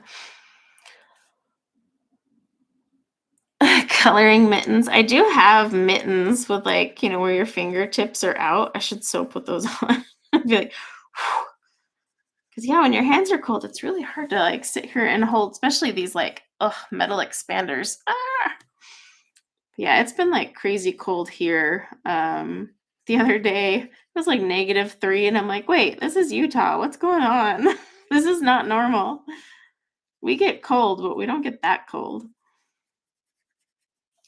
Coloring mittens. I do have mittens with like, where your fingertips are out. I should so put those on. I'd be like, because when your hands are cold, it's really hard to like sit here and hold, especially these like metal expanders. Yeah, it's been like crazy cold here. The other day it was like -3, and I'm like, wait, this is Utah. What's going on? This is not normal. We get cold, but we don't get that cold.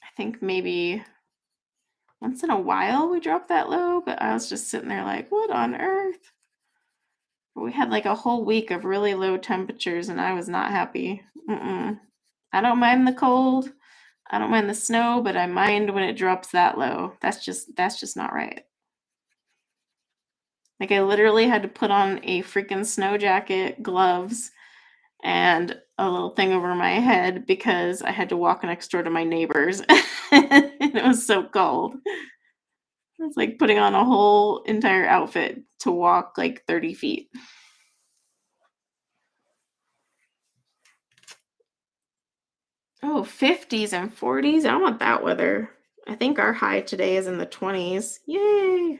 I think maybe once in a while we drop that low, but I was just sitting there like, what on earth? We had like a whole week of really low temperatures, and I was not happy. I don't mind the cold. I don't mind the snow, but I mind when it drops that low. That's just not right. Like I literally had to put on a freaking snow jacket, gloves, and a little thing over my head because I had to walk next door to my neighbors. And it was so cold. It's like putting on a whole entire outfit to walk like 30 feet. Oh, 50s and 40s. I don't want that weather. I think our high today is in the 20s. Yay!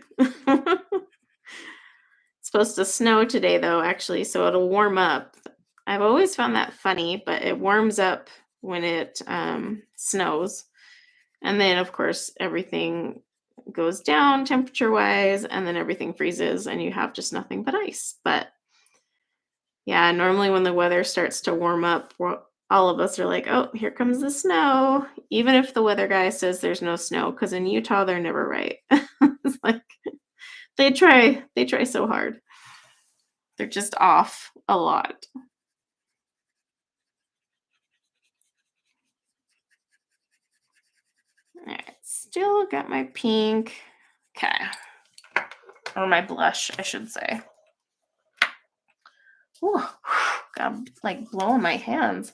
It's supposed to snow today, though, actually, so it'll warm up. I've always found that funny, but it warms up when it snows. And then, of course, everything goes down temperature-wise, and then everything freezes, and you have just nothing but ice. But yeah, normally when the weather starts to warm up, all of us are like, oh, here comes the snow. Even if the weather guy says there's no snow, because in Utah, they're never right. It's like they try so hard. They're just off a lot. All right, still got my pink. Okay. Or my blush, I should say. Ooh, got like blowing my hands.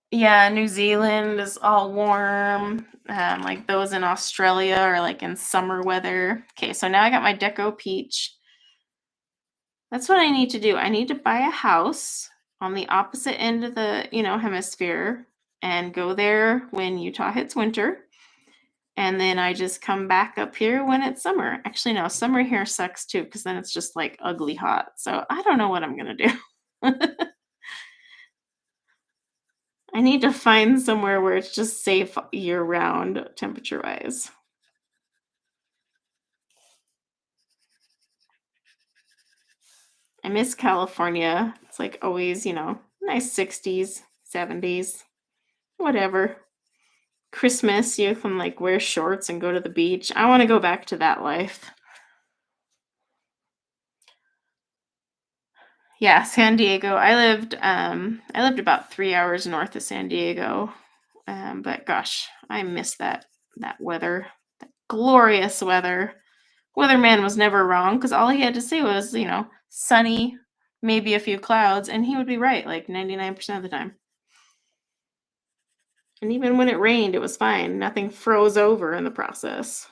Yeah, New Zealand is all warm. Like those in Australia are like in summer weather. Okay, so now I got my Deco Peach. That's what I need to do. I need to buy a house on the opposite end of the, hemisphere and go there when Utah hits winter. And then I just come back up here when it's summer. Actually, no, summer here sucks too, because then it's just like ugly hot. So I don't know what I'm going to do. I need to find somewhere where it's just safe year round temperature wise. I miss California. It's like always, nice 60s, 70s, whatever. Christmas, you can like wear shorts and go to the beach. I want to go back to that life. Yeah, San Diego. I lived about 3 hours north of San Diego. But gosh, I miss that weather. That glorious weather. Weatherman was never wrong because all he had to say was, sunny, maybe a few clouds, and he would be right like 99% of the time. And even when it rained, it was fine. Nothing froze over in the process.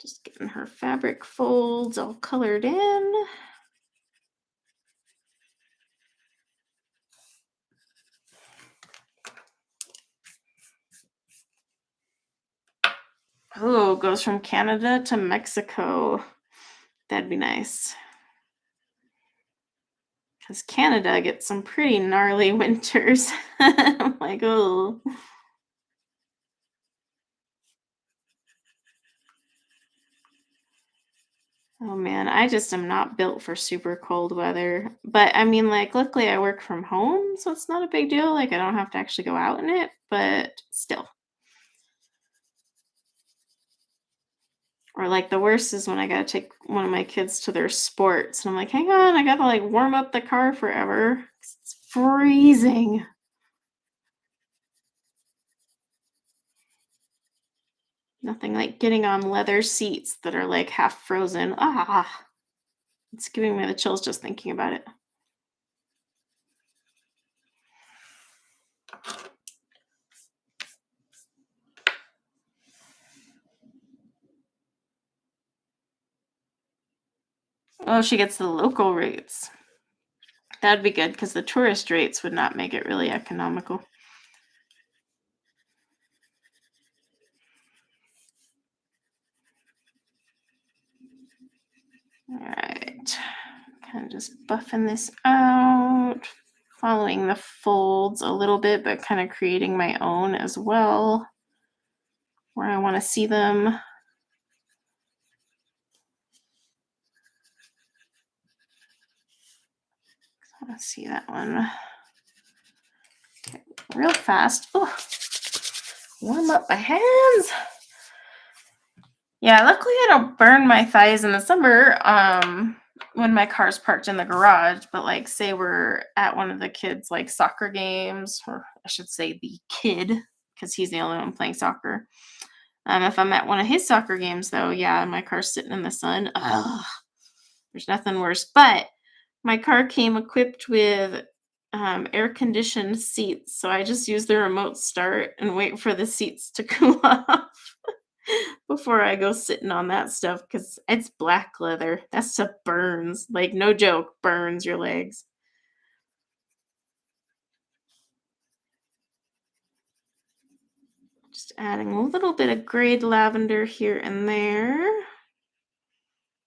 Just getting her fabric folds all colored in. Oh, goes from Canada to Mexico. That'd be nice. Because Canada gets some pretty gnarly winters. I'm like, oh. Oh man, I just am not built for super cold weather. But I mean, like, luckily I work from home, so it's not a big deal. Like, I don't have to actually go out in it, but still. Or like the worst is when I gotta take one of my kids to their sports. And I'm like, hang on, I gotta like warm up the car forever. 'Cause it's freezing. Nothing like getting on leather seats that are like half frozen. Ah, it's giving me the chills just thinking about it. Oh, she gets the local rates. That'd be good because the tourist rates would not make it really economical. All right, kind of just buffing this out, following the folds a little bit, but kind of creating my own as well, where I want to see them. I want to see that one. Okay, real fast. Oh, warm up my hands. Yeah, luckily I don't burn my thighs in the summer when my car's parked in the garage, but like say we're at one of the kids' like soccer games, or I should say the kid, because he's the only one playing soccer. If I'm at one of his soccer games though, yeah, my car's sitting in the sun. Ugh, there's nothing worse. But my car came equipped with air conditioned seats, so I just use the remote start and wait for the seats to cool off before I go sitting on that stuff because it's black leather. That stuff burns. Like, no joke, burns your legs. Just adding a little bit of grayed lavender here and there.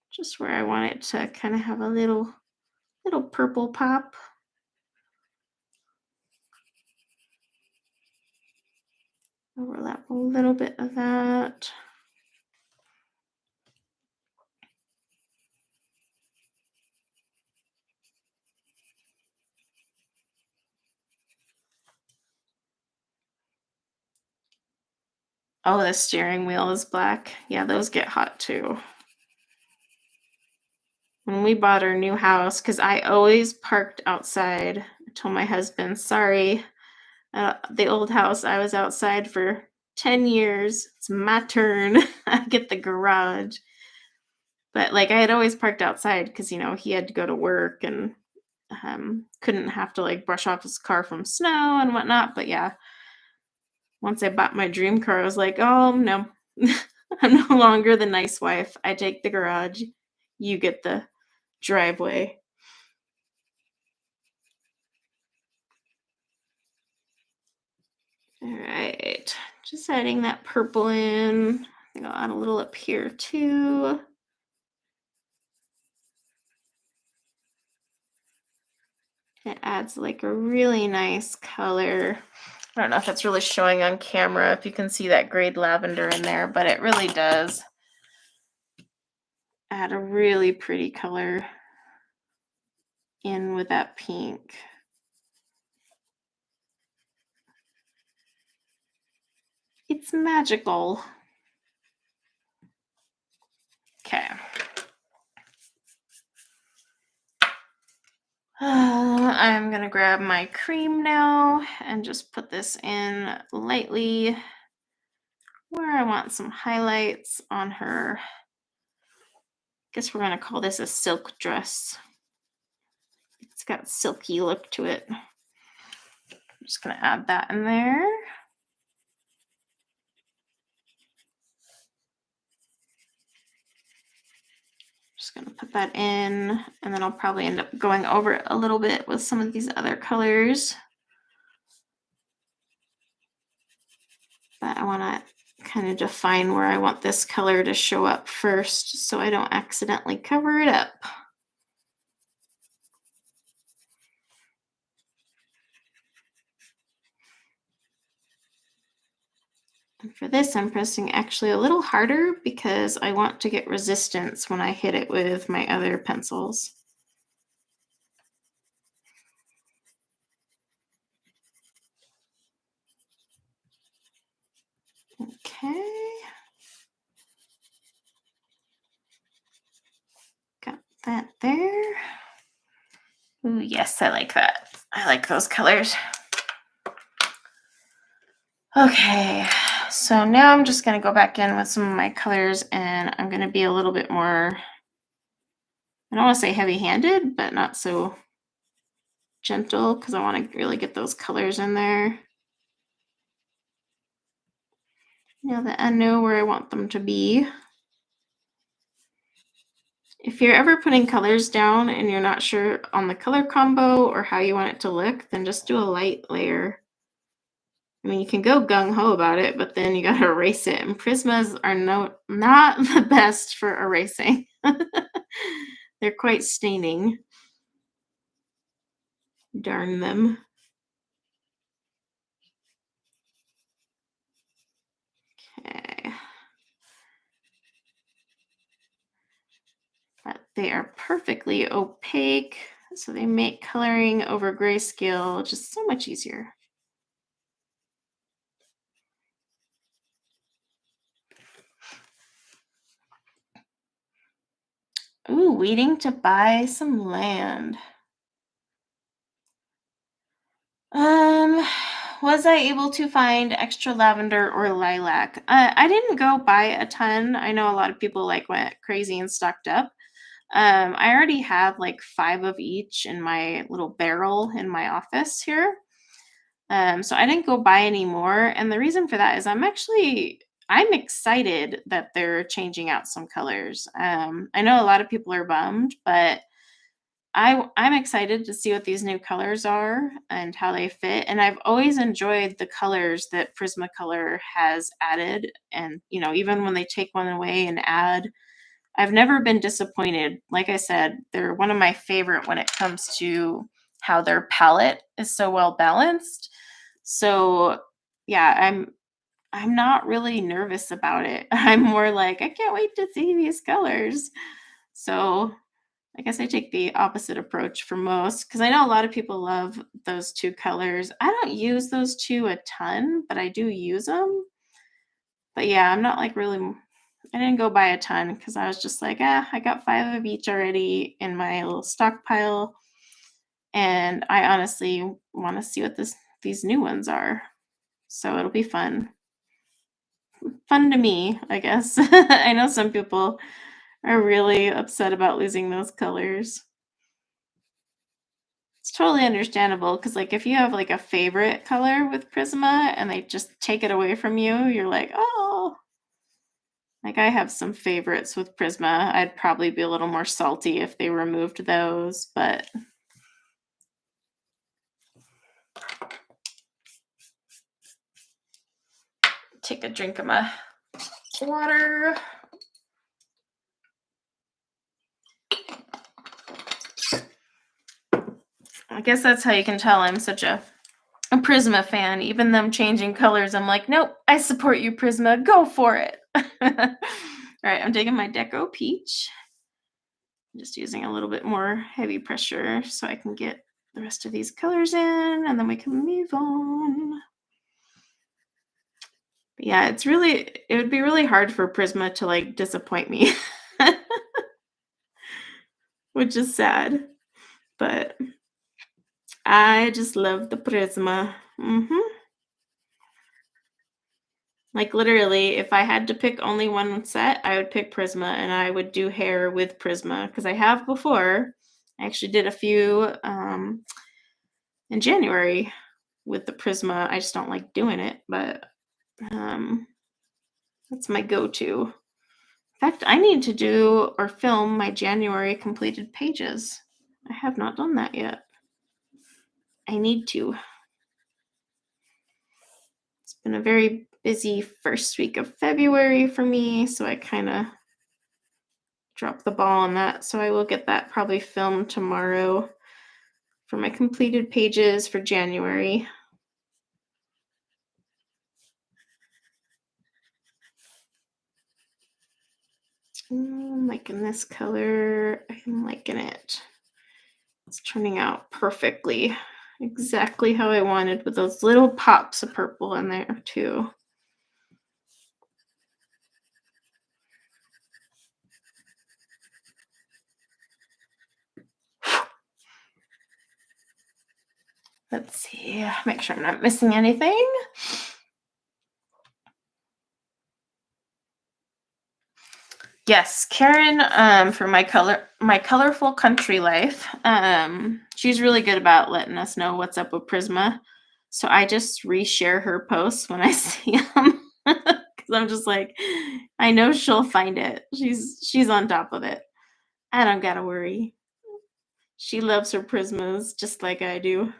Just where I want it to kind of have a little purple pop. Overlap a little bit of that. Oh, the steering wheel is black. Yeah, those get hot too. When we bought our new house, because I always parked outside, I told my husband, sorry, the old house, I was outside for 10 years. It's my turn. I get the garage. But like I had always parked outside because, he had to go to work and couldn't have to like brush off his car from snow and whatnot. But yeah, once I bought my dream car, I was like, oh no, I'm no longer the nice wife. I take the garage. You get the driveway. All right, just adding that purple in. I think I'll add a little up here too. It adds like a really nice color. I don't know if it's really showing on camera, if you can see that grayed lavender in there, but it really does add a really pretty color in with that pink. It's magical. Okay. I'm going to grab my cream now and just put this in lightly where I want some highlights on her. I guess we're going to call this a silk dress. It's got a silky look to it. I'm just going to add that in there. Just going to put that in, and then I'll probably end up going over it a little bit with some of these other colors. But I want to kind of define where I want this color to show up first so I don't accidentally cover it up. For this, I'm pressing actually a little harder because I want to get resistance when I hit it with my other pencils. Okay. Got that there. Ooh, yes, I like that. I like those colors. Okay, so now I'm just going to go back in with some of my colors, and I'm going to be a little bit more, I don't want to say heavy-handed, but not so gentle because I want to really get those colors in there. Now that I know where I want them to be. If you're ever putting colors down and you're not sure on the color combo or how you want it to look, then just do a light layer. I mean, you can go gung-ho about it, but then you gotta erase it. And Prismas are not the best for erasing. They're quite staining. Darn them. Okay. But they are perfectly opaque, so they make coloring over grayscale just so much easier. Ooh, waiting to buy some land. Was I able to find extra lavender or lilac? I didn't go buy a ton. I know a lot of people like went crazy and stocked up. I already have like 5 of each in my little barrel in my office here. So I didn't go buy any more. And the reason for that is I'm excited that they're changing out some colors. I know a lot of people are bummed, but I'm excited to see what these new colors are and how they fit. And I've always enjoyed the colors that Prismacolor has added. And, even when they take one away and add, I've never been disappointed. Like I said, they're one of my favorite when it comes to how their palette is so well balanced. So yeah, I'm not really nervous about it. I'm more like, I can't wait to see these colors. So I guess I take the opposite approach for most because I know a lot of people love those 2 colors. I don't use those 2 a ton, but I do use them. But yeah, I'm not like really, I didn't go buy a ton because I was just like, I got 5 of each already in my little stockpile. And I honestly want to see what these new ones are. So it'll be fun. Fun to me, I guess. I know some people are really upset about losing those colors. It's totally understandable because, like, if you have like a favorite color with Prisma and they just take it away from you, you're like, oh. Like, I have some favorites with Prisma. I'd probably be a little more salty if they removed those, but take a drink of my water. I guess that's how you can tell I'm such a Prisma fan. Even them changing colors, I'm like, nope, I support you, Prisma. Go for it. All right, I'm taking my Deco Peach. I'm just using a little bit more heavy pressure so I can get the rest of these colors in, and then we can move on. But yeah, it would be really hard for Prisma to like disappoint me, which is sad. But I just love the Prisma. Like literally, if I had to pick only one set, I would pick Prisma and I would do hair with Prisma because I have before. I actually did a few in January with the Prisma. I just don't like doing it, but that's my go-to. In fact, I need to do or film my January completed pages. I have not done that yet. I need to. It's been a very busy first week of February for me, so I kind of dropped the ball on that. So I will get that probably filmed tomorrow for my completed pages for January. I'm liking this color. I'm liking it. It's turning out perfectly. Exactly how I wanted, with those little pops of purple in there too. Let's see, make sure I'm not missing anything. Yes, Karen, for my colorful country life. She's really good about letting us know what's up with Prisma. So I just reshare her posts when I see them. Because I'm just like, I know she'll find it. She's on top of it. I don't gotta worry. She loves her Prismas just like I do.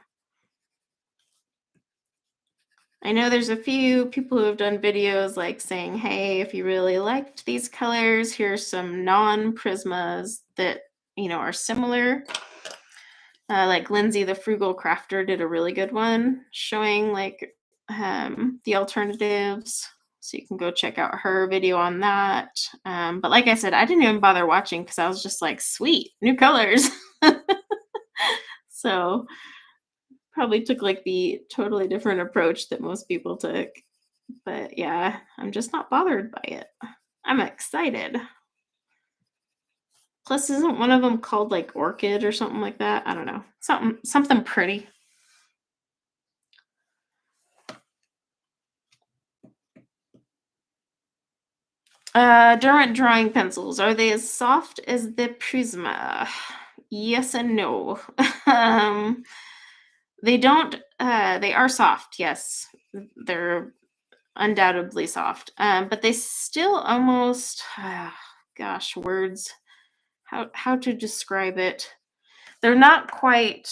I know there's a few people who have done videos like saying, hey, if you really liked these colors, here's some non-Prismas that, are similar. Like Lindsay the Frugal Crafter did a really good one showing like the alternatives. So you can go check out her video on that. But like I said, I didn't even bother watching because I was just like, sweet, new colors. So probably took like the totally different approach that most people took. But yeah, I'm just not bothered by it. I'm excited. Plus, isn't one of them called like Orchid or something like that? I don't know. Something pretty. Derwent drawing pencils. Are they as soft as the Prisma? Yes and no. They don't. They are soft. Yes, they're undoubtedly soft. But they still almost. Gosh, words. How to describe it? They're not quite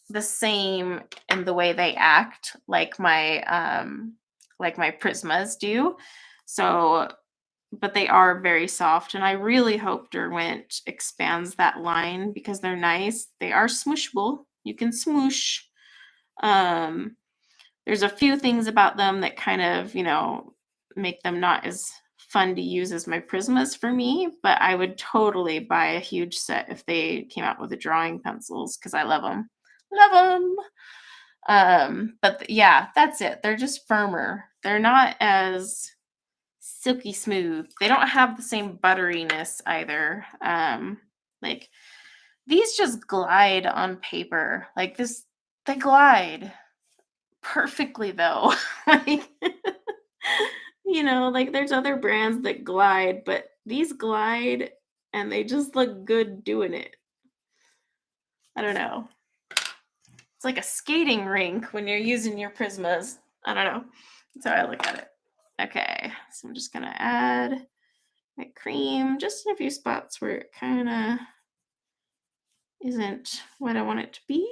the same in the way they act like my Prismas do. So, but they are very soft, and I really hope Derwent expands that line because they're nice. They are smooshable. You can smoosh. Um, there's a few things about them that kind of, make them not as fun to use as my Prismas for me, but I would totally buy a huge set if they came out with the drawing pencils because I love them. Love them. But yeah, that's it. They're just firmer. They're not as silky smooth. They don't have the same butteriness either. Like these just glide on paper. Like this, they glide perfectly though. Like like there's other brands that glide, but these glide and they just look good doing it. I don't know. It's like a skating rink when you're using your Prismas. I don't know. That's how I look at it. Okay, so I'm just gonna add my cream just in a few spots where it kind of isn't what I want it to be,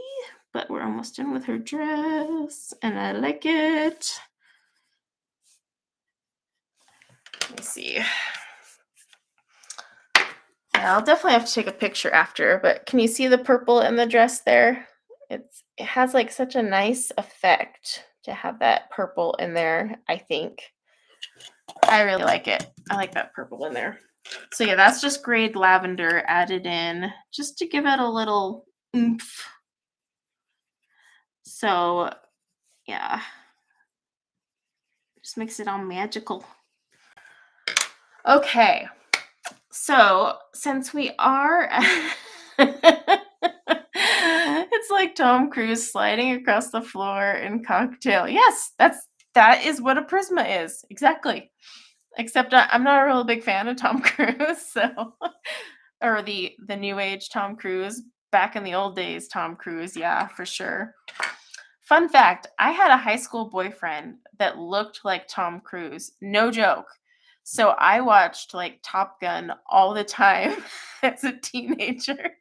but we're almost done with her dress and I like it. Let me see. Yeah, I'll definitely have to take a picture after, but can you see the purple in the dress there? It has like such a nice effect to have that purple in there, I think. I really like it. I like that purple in there. So yeah, that's just grade lavender added in just to give it a little oomph. So yeah, just makes it all magical. Okay, so since we are it's like Tom Cruise sliding across the floor in Cocktail. Yes, that is what a Prisma is. Exactly. Except I'm not a real big fan of Tom Cruise, so or the new age Tom Cruise. Back in the old days, Tom Cruise, yeah, for sure. Fun fact, I had a high school boyfriend that looked like Tom Cruise. No joke. So I watched like Top Gun all the time as a teenager.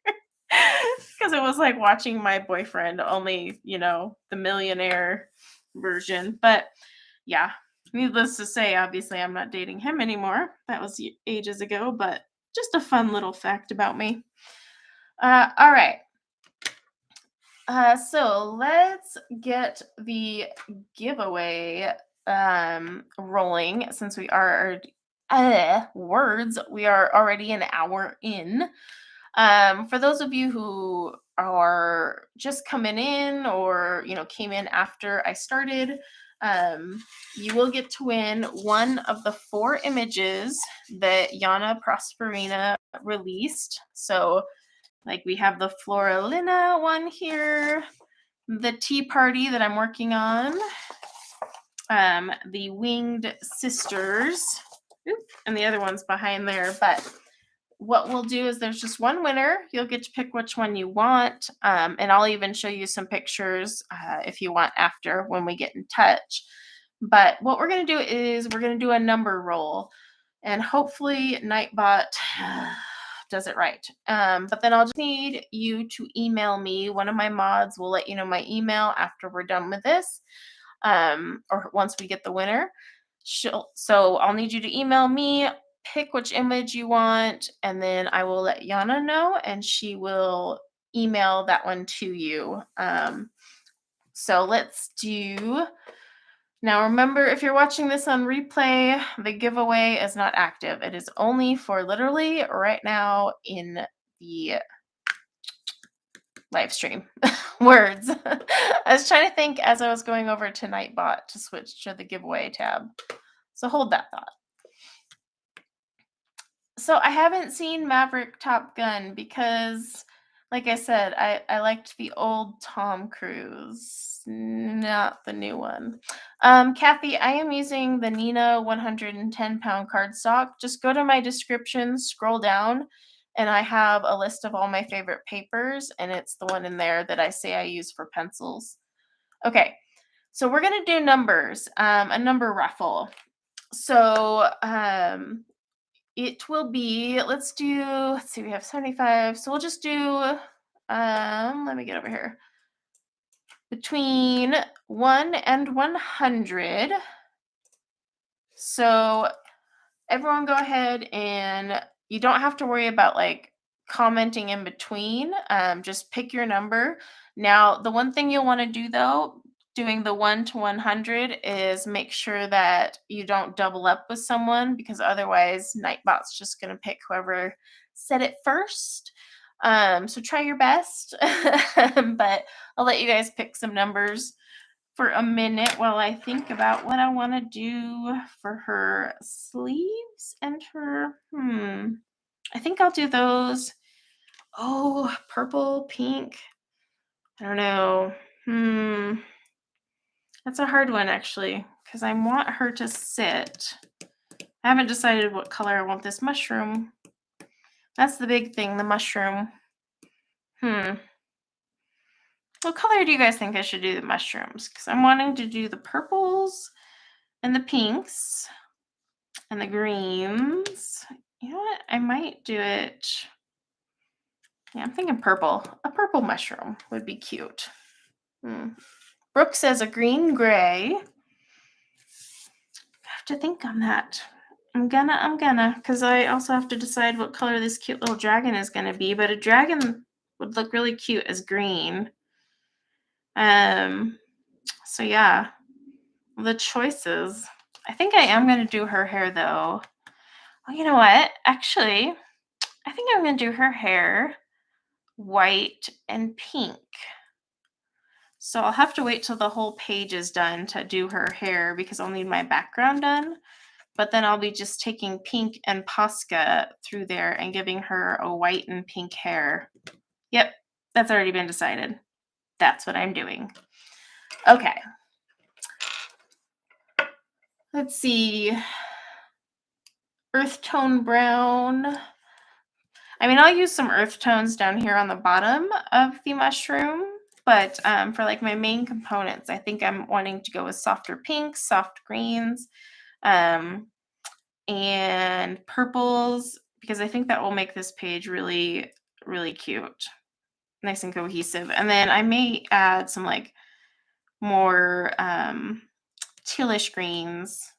Because it was like watching my boyfriend, only, the millionaire version. But yeah, needless to say, obviously I'm not dating him anymore. That was ages ago, but just a fun little fact about me. All right. So let's get the giveaway rolling since we are words. We are already an hour in. For those of you who are just coming in or, came in after I started, you will get to win one of the 4 images that Janna Prosvirina released. So, like, we have the Korilynn one here, the Tea Party that I'm working on, the Winged Sisters, and the other one's behind there. But what we'll do is there's just one winner. You'll get to pick which one you want, and I'll even show you some pictures if you want after when we get in touch. But what we're going to do is we're going to do a number roll, and hopefully Nightbot does it right. But then I'll just need you to email me. One of my mods will let you know my email after we're done with this, or once we get the winner. So I'll need you to email me, pick which image you want, and then I will let Janna know, and she will email that one to you. So let's do. Now remember, if you're watching this on replay, the giveaway is not active. It is only for literally right now in the live stream. Words. I was trying to think as I was going over to Nightbot to switch to the giveaway tab. So hold that thought. So I haven't seen Maverick Top Gun because, like I said, I liked the old Tom Cruise, not the new one. Kathy, I am using the Nina 110-pound cardstock. Just go to my description, scroll down, and I have a list of all my favorite papers, and it's the one in there that I say I use for pencils. Okay, so we're going to do numbers, a number raffle. So it will be, let's see, we have 75. So we'll just do, let me get over here. Between 1 and 100. So everyone go ahead, and you don't have to worry about like commenting in between. Just pick your number. Now, the one thing you'll want to do though, doing the 1 to 100, is make sure that you don't double up with someone, because otherwise Nightbot's just going to pick whoever said it first. So try your best, but I'll let you guys pick some numbers for a minute while I think about what I want to do for her sleeves and her, I think I'll do those. Oh, purple, pink. I don't know. That's a hard one, actually, because I want her to sit. I haven't decided what color I want this mushroom. That's the big thing, the mushroom. What color do you guys think I should do the mushrooms? Because I'm wanting to do the purples and the pinks and the greens. You know what? I might do it. Yeah, I'm thinking purple. A purple mushroom would be cute. Brooke says a green gray. I have to think on that. I'm gonna, because I also have to decide what color this cute little dragon is gonna be. But a dragon would look really cute as green. So yeah, the choices. I think I am gonna do her hair though. Oh, you know what? Actually, I think I'm gonna do her hair white and pink. So I'll have to wait till the whole page is done to do her hair, because I'll need my background done. But then I'll be just taking pink and Posca through there and giving her a white and pink hair. Yep, that's already been decided. That's what I'm doing. Okay. Let's see. Earth tone brown. I mean, I'll use some earth tones down here on the bottom of the mushroom, but for like my main components, I think I'm wanting to go with softer pinks, soft greens, and purples, because I think that will make this page really, really cute, nice and cohesive. And then I may add some like more tealish greens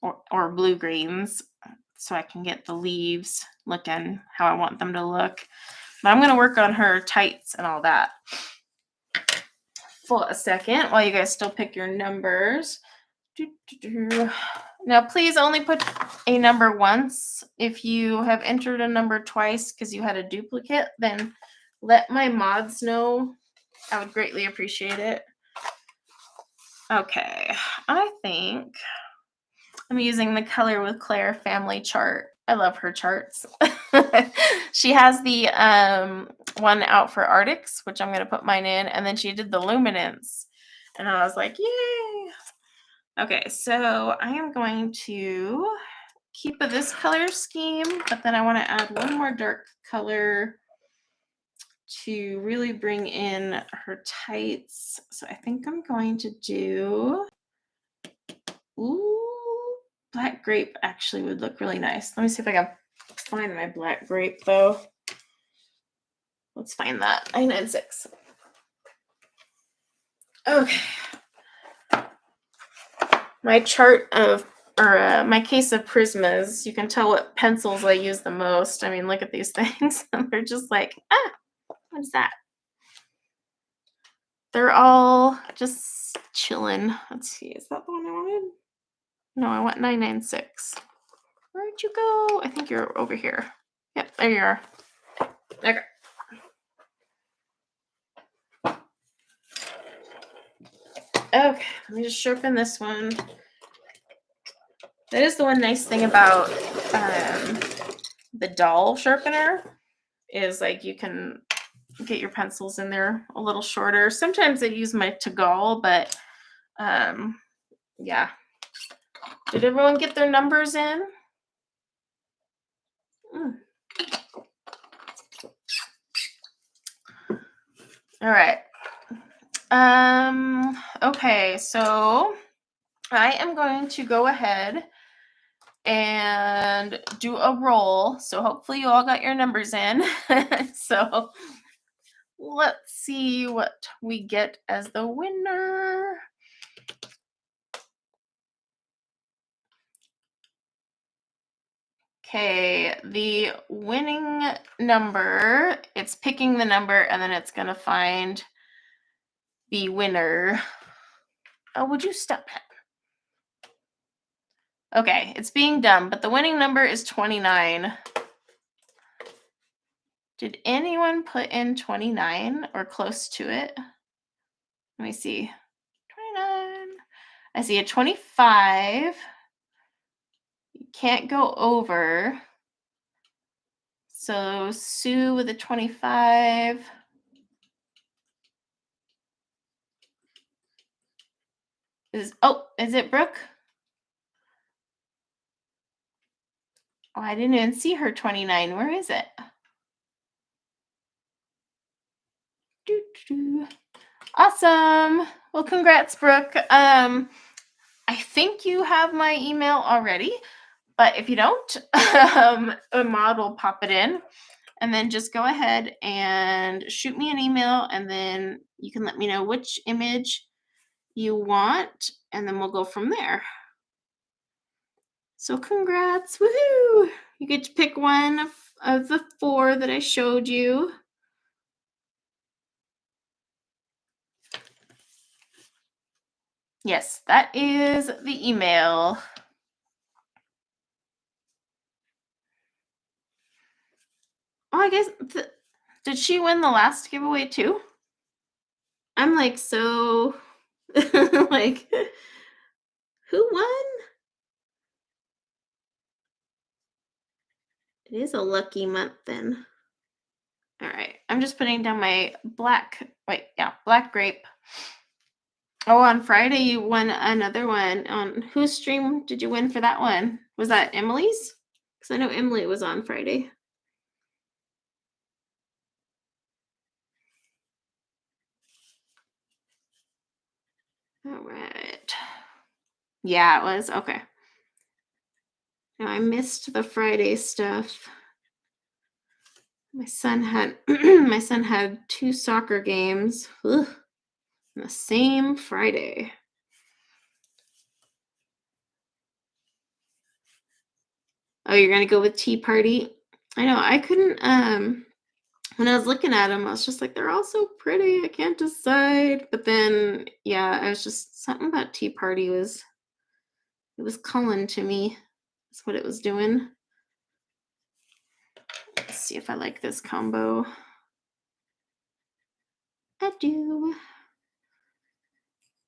or blue greens, so I can get the leaves looking how I want them to look. But I'm going to work on her tights and all that for a second while you guys still pick your numbers. Now, please only put a number once. If you have entered a number twice because you had a duplicate, then let my mods know. I would greatly appreciate it. Okay, I think I'm using the Color with Claire family chart. I love her charts. She has the one out for Arctics, which I'm going to put mine in, and then she did the luminance. And I was like, yay! Okay, so I am going to keep this color scheme, but then I want to add one more dark color to really bring in her tights. So I think I'm going to do, ooh, black grape actually would look really nice. Let me see if I can find my black grape though. Let's find that. 996. Okay. My chart of, or my case of Prismas, you can tell what pencils I use the most. I mean, look at these things. They're just like, what is that? They're all just chilling. Let's see, is that the one I wanted? No, I want 996. Where'd you go? I think you're over here. Yep, there you are. Okay. Okay, let me just sharpen this one. That is the one nice thing about the doll sharpener is like you can get your pencils in there a little shorter. Sometimes I use my Tagal, but yeah. Did everyone get their numbers in? All right. Okay, so I am going to go ahead and do a roll. So hopefully you all got your numbers in. So let's see what we get as the winner. Okay, the winning number, it's picking the number and then it's going to find the winner. Oh, would you stop that? Okay, it's being done, but the winning number is 29. Did anyone put in 29 or close to it? Let me see. 29. I see a 25. You can't go over. So Sue with a 25. Is it Brooke? Oh, I didn't even see her 29. Where is it? Awesome. Well, congrats, Brooke. I think you have my email already, but if you don't, a mod will pop it in, and then just go ahead and shoot me an email, and then you can let me know which image you want, and then we'll go from there. So congrats, woohoo! You get to pick one of the 4 that I showed you. Yes, that is the email. Oh, I guess, did she win the last giveaway too? I'm like, so, like, who won? It is a lucky month then. All right, I'm just putting down my black grape. Oh, on Friday you won another one. On whose stream did you win for that one? Was that Emily's? Because I know Emily was on Friday. All right. Yeah, it was. Okay. Now I missed the Friday stuff. My son had 2 soccer games. Ugh, on the same Friday. Oh, you're gonna go with Tea Party? I know. I couldn't. When I was looking at them, I was just like, they're all so pretty. I can't decide. But then, yeah, I was just something about Tea Party was It was calling to me. That's what it was doing. Let's see if I like this combo. I do.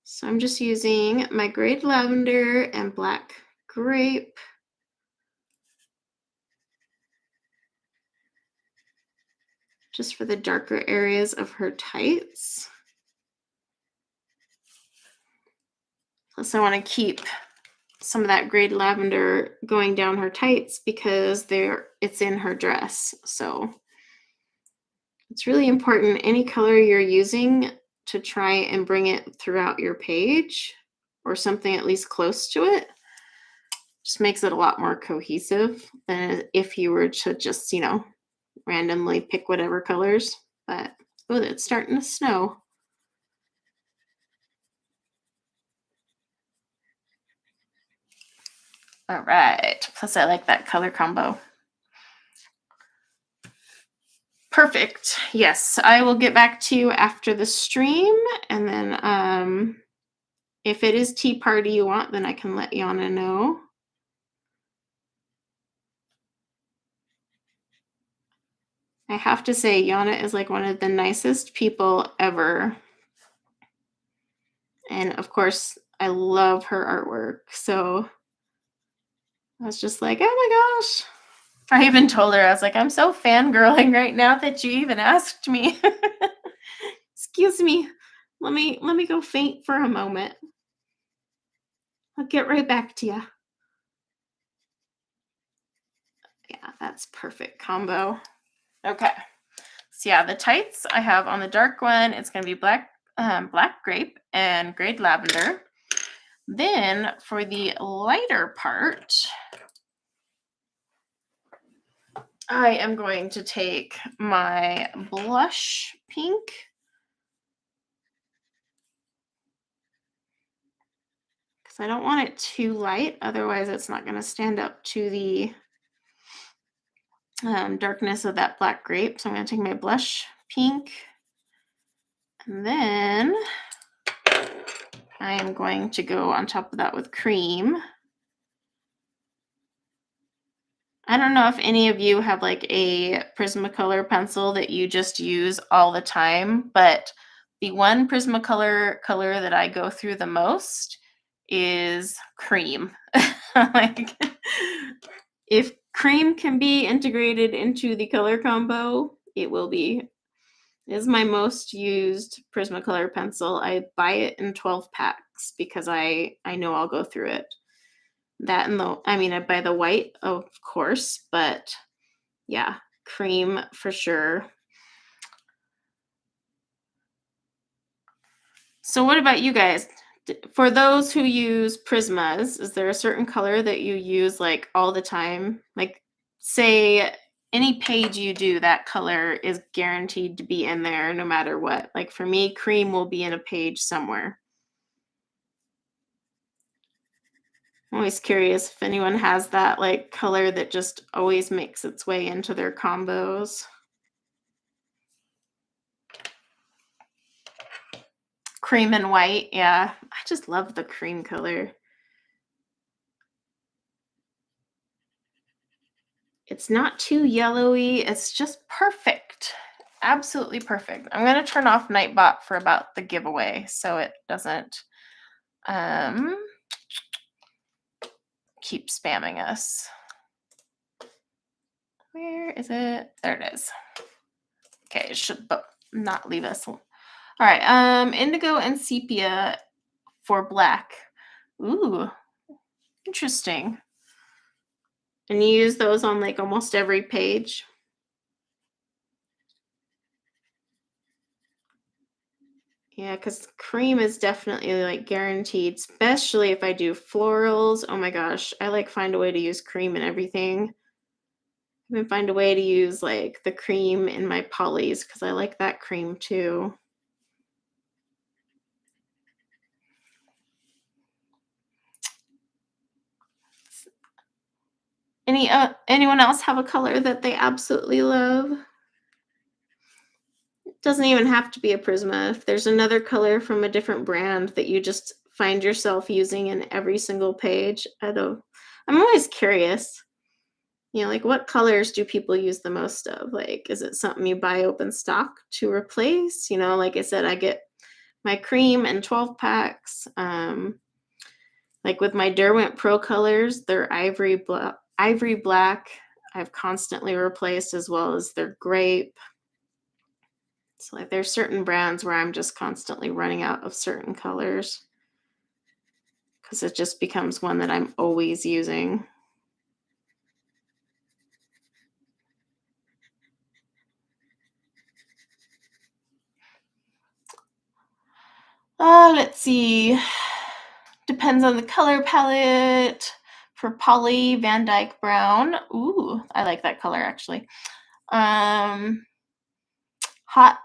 So I'm just using my grayed lavender and black grape. Just for the darker areas of her tights. Plus I want to keep some of that grayed lavender going down her tights because it's in her dress. So it's really important, any color you're using, to try and bring it throughout your page or something at least close to it. Just makes it a lot more cohesive than if you were to just, randomly pick whatever colors. But oh, it's starting to snow. All right. Plus I like that color combo. Perfect. Yes, I will get back to you after the stream, and then if it is tea party you want, then I can let Janna know. I have to say, Janna is like one of the nicest people ever. And of course, I love her artwork. So I was just like, oh my gosh. I even told her, I was like, I'm so fangirling right now that you even asked me. Excuse me. Let me go faint for a moment. I'll get right back to you. Yeah, that's perfect combo. Okay. So yeah, the tights I have on the dark one, it's going to be black grape and grayed lavender. Then for the lighter part, I am going to take my blush pink. Because I don't want it too light, otherwise it's not going to stand up to the darkness of that black grape. So I'm going to take my blush pink. And then I am going to go on top of that with cream. I don't know if any of you have like a Prismacolor pencil that you just use all the time, but the one Prismacolor color that I go through the most is cream. Like, if cream can be integrated into the color combo, it will be. It is my most used Prismacolor pencil. I buy it in 12 packs because I know I'll go through it. That and I buy the white, of course, but yeah, cream for sure. So what about you guys? For those who use Prismas, is there a certain color that you use like all the time? Like, say any page you do, that color is guaranteed to be in there no matter what. Like for me, cream will be in a page somewhere. I'm always curious if anyone has that like color that just always makes its way into their combos. Cream and white, yeah. I just love the cream color. It's not too yellowy. It's just perfect. Absolutely perfect. I'm going to turn off Nightbot for about the giveaway so it doesn't keep spamming us. Where is it? There it is. Okay, it should not leave us. All right, indigo and sepia for black. Ooh, interesting. And you use those on like almost every page. Yeah, because cream is definitely like guaranteed, especially if I do florals. Oh my gosh, I like find a way to use cream in everything. I even find a way to use like the cream in my polys because I like that cream too. Anyone else have a color that they absolutely love? It doesn't even have to be a Prisma. If there's another color from a different brand that you just find yourself using in every single page. I'm always curious, like what colors do people use the most of? Like, is it something you buy open stock to replace? Like I said, I get my cream in 12 packs. Like with my Derwent Pro colors, they're ivory black. I've constantly replaced, as well as their grape. So like there's certain brands where I'm just constantly running out of certain colors because it just becomes one that I'm always using. Let's see. Depends on the color palette. For Korilynn VanDyke Brown. Ooh, I like that color actually. Hot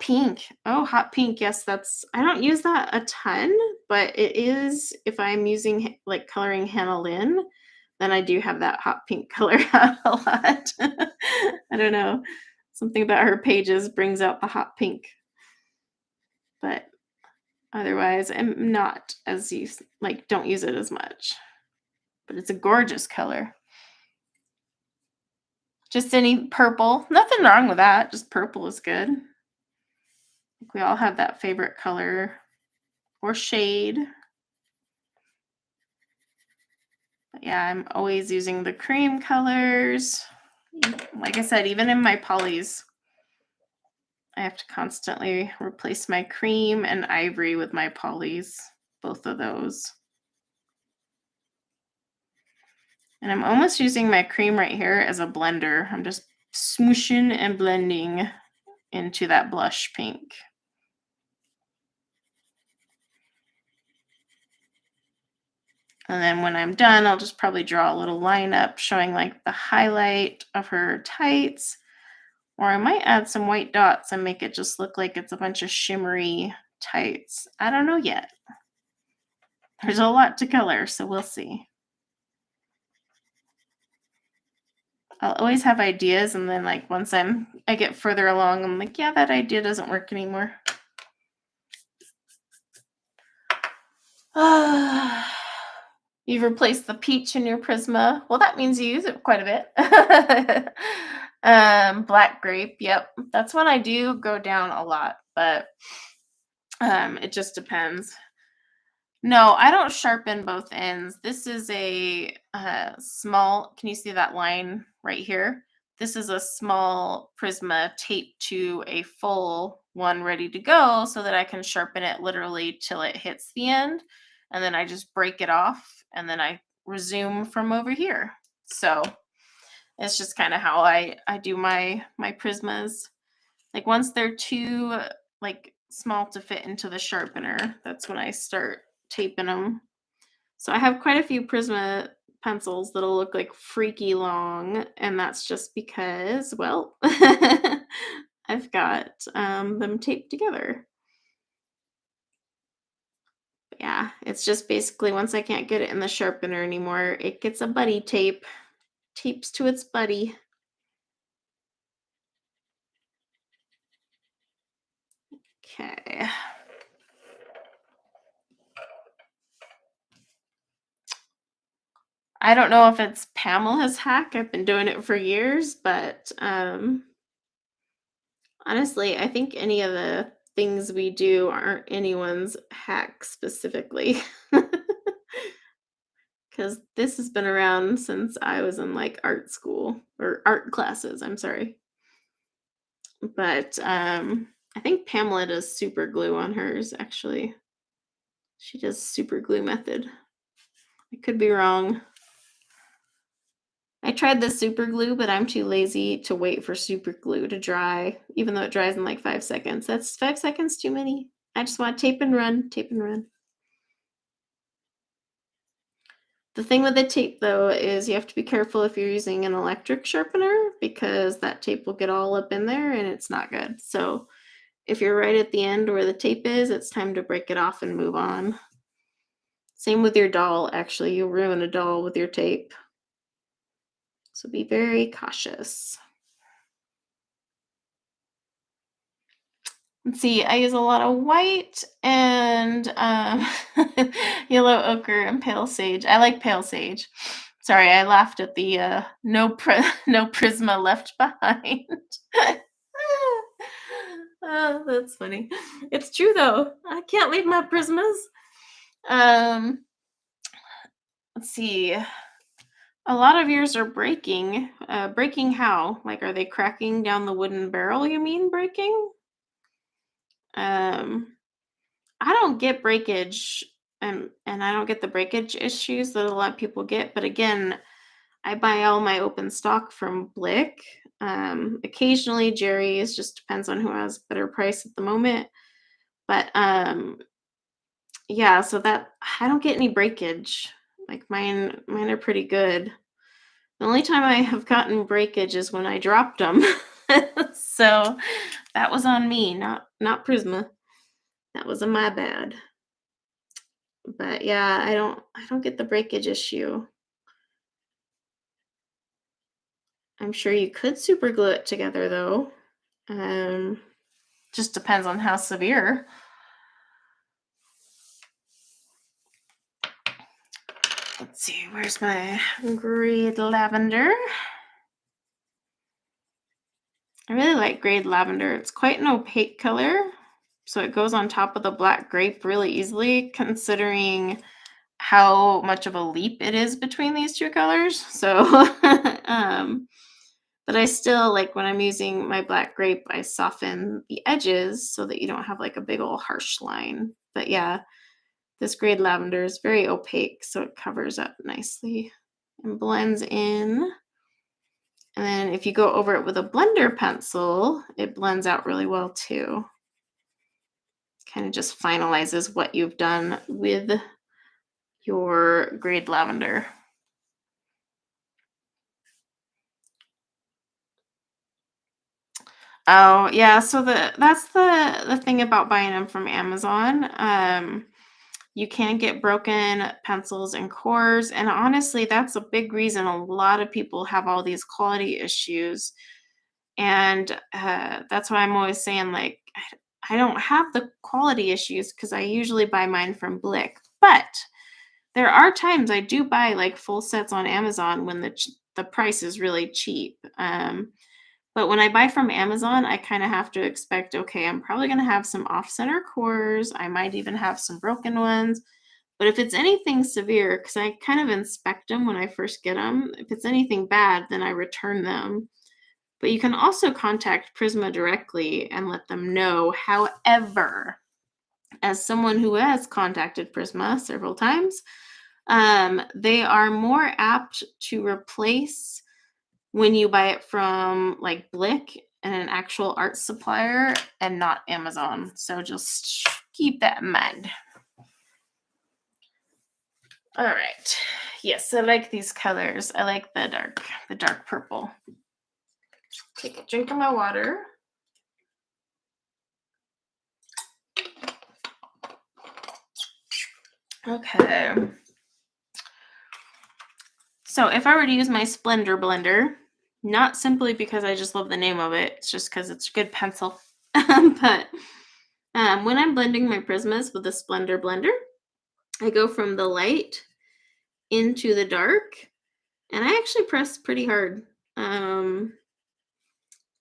pink. Oh, hot pink. Yes, I don't use that a ton, but it is, if I'm using like coloring Hannah Lynn, then I do have that hot pink color out a lot. I don't know. Something about her pages brings out the hot pink. But otherwise, I'm not as don't use it as much. But it's a gorgeous color. Just any purple. Nothing wrong with that. Just purple is good. We all have that favorite color or shade. But yeah, I'm always using the cream colors. Like I said, even in my polys, I have to constantly replace my cream and ivory with my polys, both of those. And I'm almost using my cream right here as a blender. I'm just smooshing and blending into that blush pink. And then when I'm done, I'll just probably draw a little line up showing like the highlight of her tights. Or I might add some white dots and make it just look like it's a bunch of shimmery tights. I don't know yet. There's a lot to color, so we'll see. I'll always have ideas, and then like once I get further along, I'm like, yeah, that idea doesn't work anymore. You've replaced the peach in your Prisma. Well, that means you use it quite a bit. Black grape. Yep. That's when I do go down a lot, but it just depends. No, I don't sharpen both ends. This is a small, can you see that line right here? This is a small Prisma taped to a full one ready to go so that I can sharpen it literally till it hits the end. And then I just break it off and then I resume from over here. So it's just kind of how I do my Prismas. Like once they're too like small to fit into the sharpener, that's when I start taping them. So I have quite a few Prisma pencils that'll look like freaky long, and that's just because, well, I've got them taped together. But yeah, it's just basically once I can't get it in the sharpener anymore, it gets a buddy tape, tapes to its buddy. Okay. I don't know if it's Pamela's hack. I've been doing it for years, but honestly, I think any of the things we do aren't anyone's hack specifically. Because this has been around since I was in like art school or art classes, I'm sorry. But I think Pamela does super glue on hers, actually. She does super glue method. I could be wrong. I tried the super glue, but I'm too lazy to wait for super glue to dry, even though it dries in like 5 seconds. That's 5 seconds too many. I just want tape and run, tape and run. The thing with the tape, though, is you have to be careful if you're using an electric sharpener because that tape will get all up in there and it's not good. So if you're right at the end where the tape is, it's time to break it off and move on. Same with your doll, actually. You'll ruin a doll with your tape. So be very cautious. Let's see, I use a lot of white and yellow ochre and pale sage. I like pale sage. Sorry, I laughed at the no Prisma left behind. Oh, that's funny. It's true though. I can't leave my Prismas. Um, let's see. A lot of yours are breaking. Breaking how? Like, are they cracking down the wooden barrel? You mean breaking? Um, I don't get breakage, and I don't get the breakage issues that a lot of people get. But again, I buy all my open stock from Blick. Occasionally Jerry's, just depends on who has better price at the moment. But yeah, so that I don't get any breakage. Like mine are pretty good. The only time I have gotten breakage is when I dropped them. So that was on me, not Prisma. That was my bad. But yeah, I don't get the breakage issue. I'm sure you could super glue it together though. Um, just depends on how severe. Let's see, where's my grade lavender? I really like grade lavender. It's quite an opaque color, so it goes on top of the black grape really easily, considering how much of a leap it is between these two colors. So, but I still like when I'm using my black grape, I soften the edges so that you don't have like a big old harsh line. But yeah, this grade lavender is very opaque, so it covers up nicely and blends in. And then if you go over it with a blender pencil, it blends out really well too. Kind of just finalizes what you've done with your grade lavender. Oh, yeah, so that's the thing about buying them from Amazon. You can get broken pencils and cores, and honestly, that's a big reason a lot of people have all these quality issues. And that's why I'm always saying, like, I don't have the quality issues because I usually buy mine from Blick. But there are times I do buy like full sets on Amazon when the price is really cheap. But when I buy from Amazon, I kind of have to expect, okay, I'm probably going to have some off center cores. I might even have some broken ones. But if it's anything severe, because I kind of inspect them when I first get them, if it's anything bad, then I return them. But you can also contact Prisma directly and let them know. However, as someone who has contacted Prisma several times, they are more apt to replace when you buy it from like Blick and an actual art supplier and not Amazon. So just keep that in mind. All right. Yes, I like these colors. I like the dark purple. Take a drink of my water. Okay. So if I were to use my Splendor blender, not simply because I just love the name of it, it's just because it's a good pencil. But when I'm blending my Prismas with the Splendor blender, I go from the light into the dark, and I actually press pretty hard.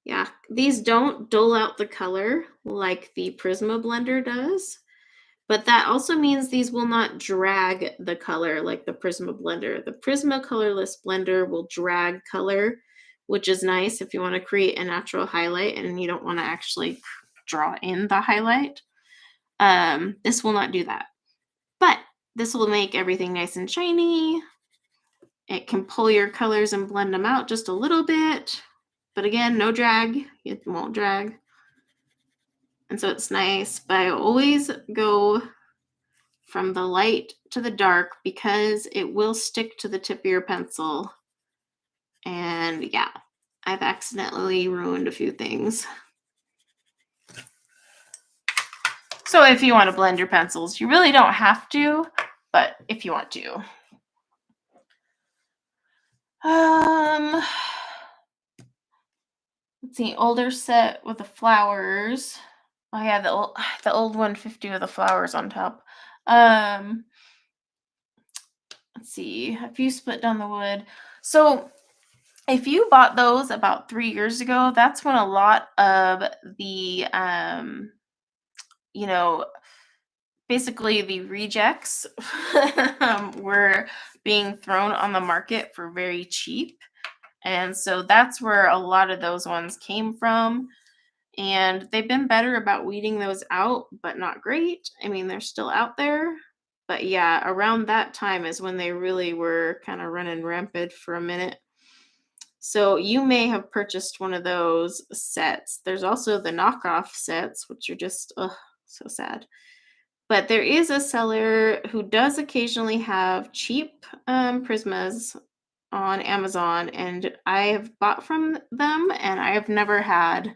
Yeah, these don't dull out the color like the Prisma blender does, but that also means these will not drag the color like the Prisma blender. The Prisma colorless blender will drag color, which is nice if you want to create a natural highlight and you don't want to actually draw in the highlight. This will not do that, but this will make everything nice and shiny. It can pull your colors and blend them out just a little bit, but again, no drag. It won't drag. And so it's nice, but I always go from the light to the dark because it will stick to the tip of your pencil. And yeah, I've accidentally ruined a few things. So if you want to blend your pencils, you really don't have to, but if you want to. Let's see, older set with the flowers. Oh yeah, the old 150 with the flowers on top. Um, let's see. A few split down the wood. So if you bought those about 3 years ago, that's when a lot of the you know, basically the rejects were being thrown on the market for very cheap. And so that's where a lot of those ones came from. And they've been better about weeding those out, but not great. I mean, they're still out there. But yeah, around that time is when they really were kind of running rampant for a minute. So you may have purchased one of those sets. There's also the knockoff sets, which are just, so sad. But there is a seller who does occasionally have cheap Prismas on Amazon, and I have bought from them, and I have never had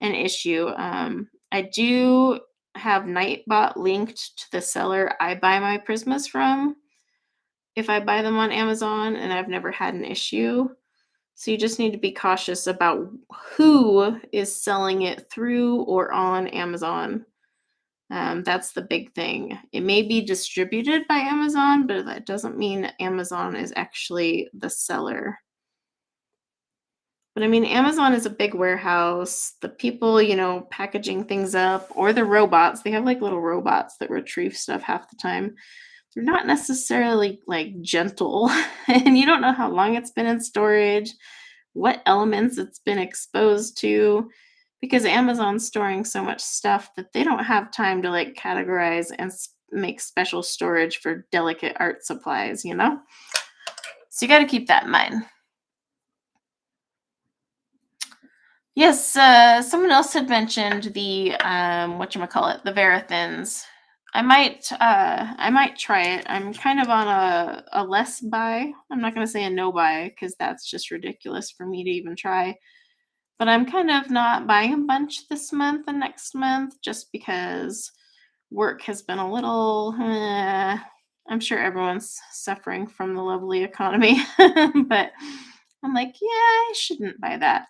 an issue. I do have Nightbot linked to the seller I buy my Prismas from if I buy them on Amazon, and I've never had an issue. So you just need to be cautious about who is selling it through or on Amazon. That's the big thing. It may be distributed by Amazon, but that doesn't mean Amazon is actually the seller. But I mean, Amazon is a big warehouse. The people, packaging things up, or the robots, they have like little robots that retrieve stuff half the time. They're not necessarily like gentle, and you don't know how long it's been in storage, what elements it's been exposed to, because Amazon's storing so much stuff that they don't have time to like categorize and make special storage for delicate art supplies. So you got to keep that in mind. Yes, someone else had mentioned the whatchamacallit, the Verathins. I might try it. I'm kind of on a less buy. I'm not gonna say a no buy because that's just ridiculous for me to even try. But I'm kind of not buying a bunch this month and next month just because work has been a little I'm sure everyone's suffering from the lovely economy. But I'm like, yeah, I shouldn't buy that.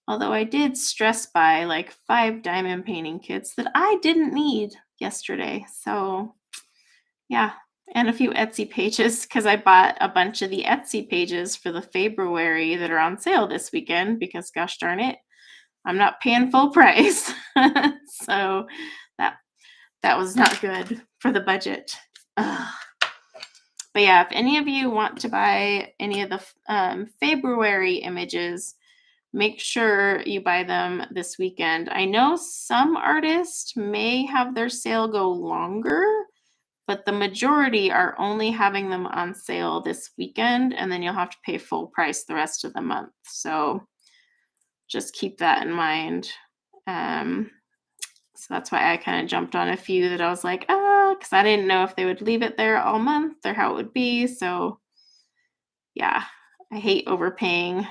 Although I did stress buy like 5 diamond painting kits that I didn't need yesterday. So, yeah, and a few Etsy pages because I bought a bunch of the Etsy pages for the February that are on sale this weekend because gosh darn it, I'm not paying full price. So, that that was not good for the budget. Ugh. But yeah, if any of you want to buy any of the February images, make sure you buy them this weekend. I know some artists may have their sale go longer, but the majority are only having them on sale this weekend, and then you'll have to pay full price the rest of the month. So just keep that in mind. So that's why I kind of jumped on a few that I was like, because I didn't know if they would leave it there all month or how it would be. So yeah, I hate overpaying.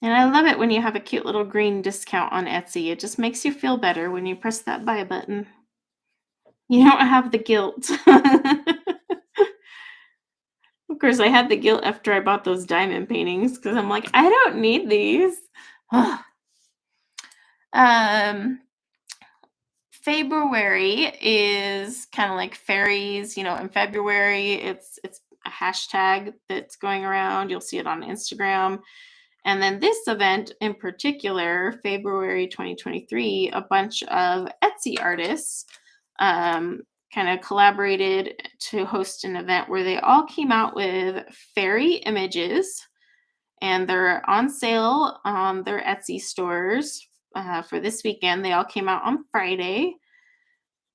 And I love it when you have a cute little green discount on Etsy. It just makes you feel better when you press that buy button. You don't have the guilt. Of course, I had the guilt after I bought those diamond paintings because I'm like, I don't need these. February is kind of like fairies. In February, it's a hashtag that's going around. You'll see it on Instagram. And then this event in particular, February 2023, a bunch of Etsy artists kind of collaborated to host an event where they all came out with fairy images, and they're on sale on their Etsy stores for this weekend. They all came out on Friday.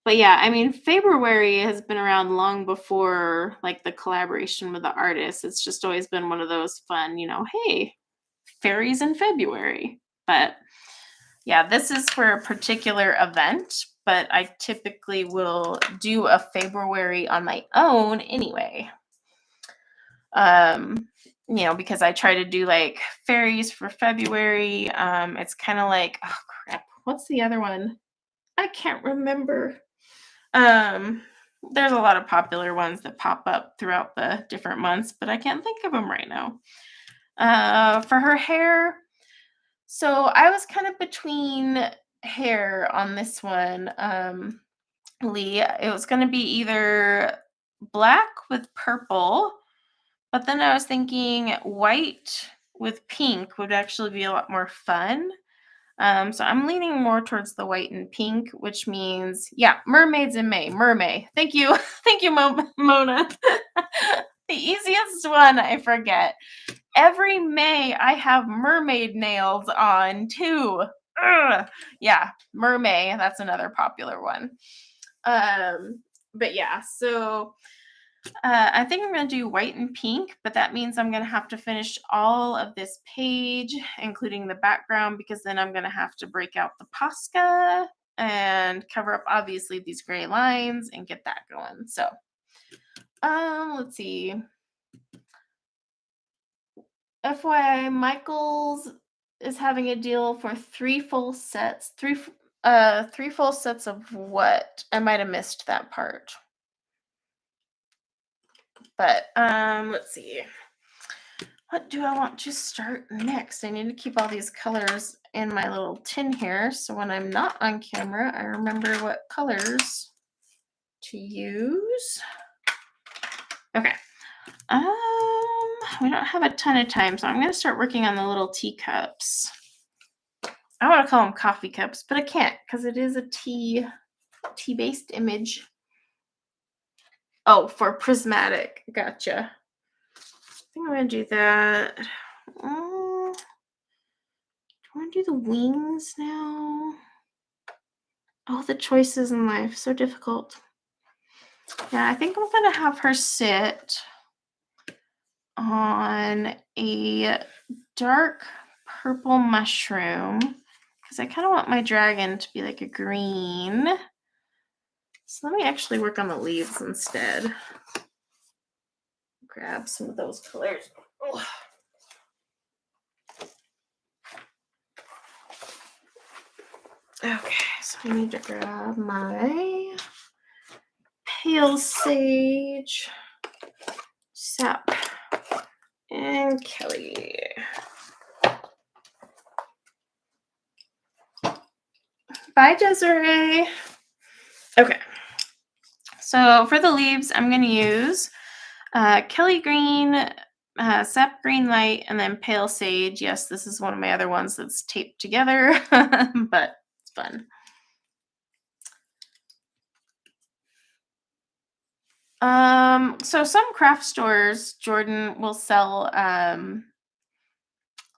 But yeah, I mean, February has been around long before like the collaboration with the artists. It's just always been one of those fun, hey, fairies in February. But yeah, this is for a particular event, but I typically will do a February on my own anyway. Because I try to do like fairies for February. It's kind of like, oh crap, what's the other one? I can't remember. There's a lot of popular ones that pop up throughout the different months, but I can't think of them right now. For her hair, so I was kind of between hair on this one, Lee. It was going to be either black with purple, but then I was thinking white with pink would actually be a lot more fun. So I'm leaning more towards the white and pink, which means, yeah, mermaids in May. Mermaid. Thank you. Thank you, Mona. The easiest one I forget. Every May I have mermaid nails on too. Ugh. Yeah, mermaid. That's another popular one. But yeah, so I think I'm going to do white and pink, but that means I'm going to have to finish all of this page, including the background, because then I'm going to have to break out the Posca and cover up, obviously, these gray lines and get that going. So, let's see. FYI, Michaels is having a deal for 3 full sets. 3 full sets of what? I might have missed that part. But let's see. What do I want to start next? I need to keep all these colors in my little tin here, so when I'm not on camera, I remember what colors to use. Okay. We don't have a ton of time, so I'm going to start working on the little teacups. I want to call them coffee cups, but I can't because it is a tea-based image. Oh, for prismatic. Gotcha. I think I'm going to do that. Do I want to do the wings now? Oh, the choices in life, so difficult. Yeah, I think I'm going to have her sit on a dark purple mushroom because I kind of want my dragon to be like a green. So let me actually work on the leaves instead. Grab some of those colors. Oh. Okay, so I need to grab my pale sage, sap, and Kelly. Bye, Desiree. Okay, so for the leaves, I'm going to use Kelly Green, Sap Green Light, and then Pale Sage. Yes, this is one of my other ones that's taped together, but it's fun. So some craft stores, Jordan, will sell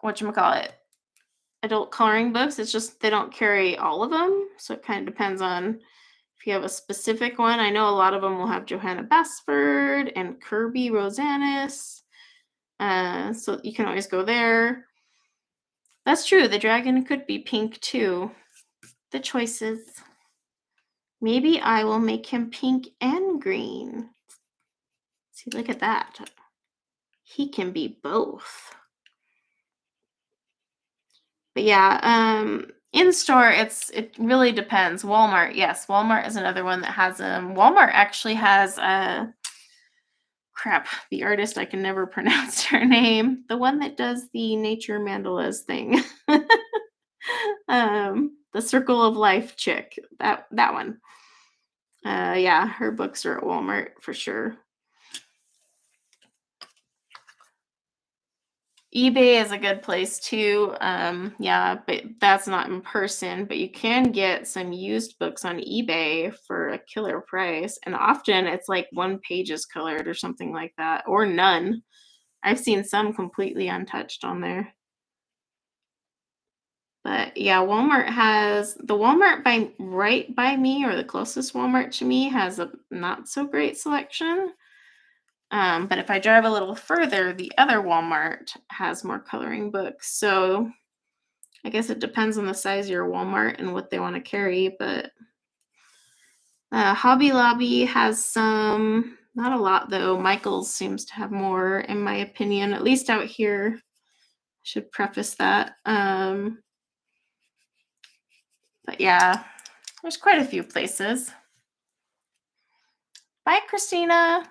whatchamacallit, adult coloring books. It's just they don't carry all of them, so it kind of depends on if you have a specific one. I know a lot of them will have Johanna Basford and Kirby Rosanis, so you can always go there. That's true. The dragon could be pink too. The choices. Maybe I will make him pink and green. See, look at that. He can be both. But yeah, in store, it really depends. Walmart, yes, Walmart is another one that has them. Walmart actually has crap, the artist, I can never pronounce her name. The one that does the nature mandalas thing. The Circle of Life chick. That one. Yeah, her books are at Walmart for sure. eBay is a good place too. Yeah, but that's not in person, but you can get some used books on eBay for a killer price. And often it's like one page is colored or something like that, or none. I've seen some completely untouched on there. But yeah, Walmart has the Walmart right by me, or the closest Walmart to me, has a not so great selection. But if I drive a little further, the other Walmart has more coloring books. So I guess it depends on the size of your Walmart and what they want to carry. But Hobby Lobby has some, not a lot though. Michael's seems to have more, in my opinion, at least out here. I should preface that. But yeah, there's quite a few places. Bye, Christina.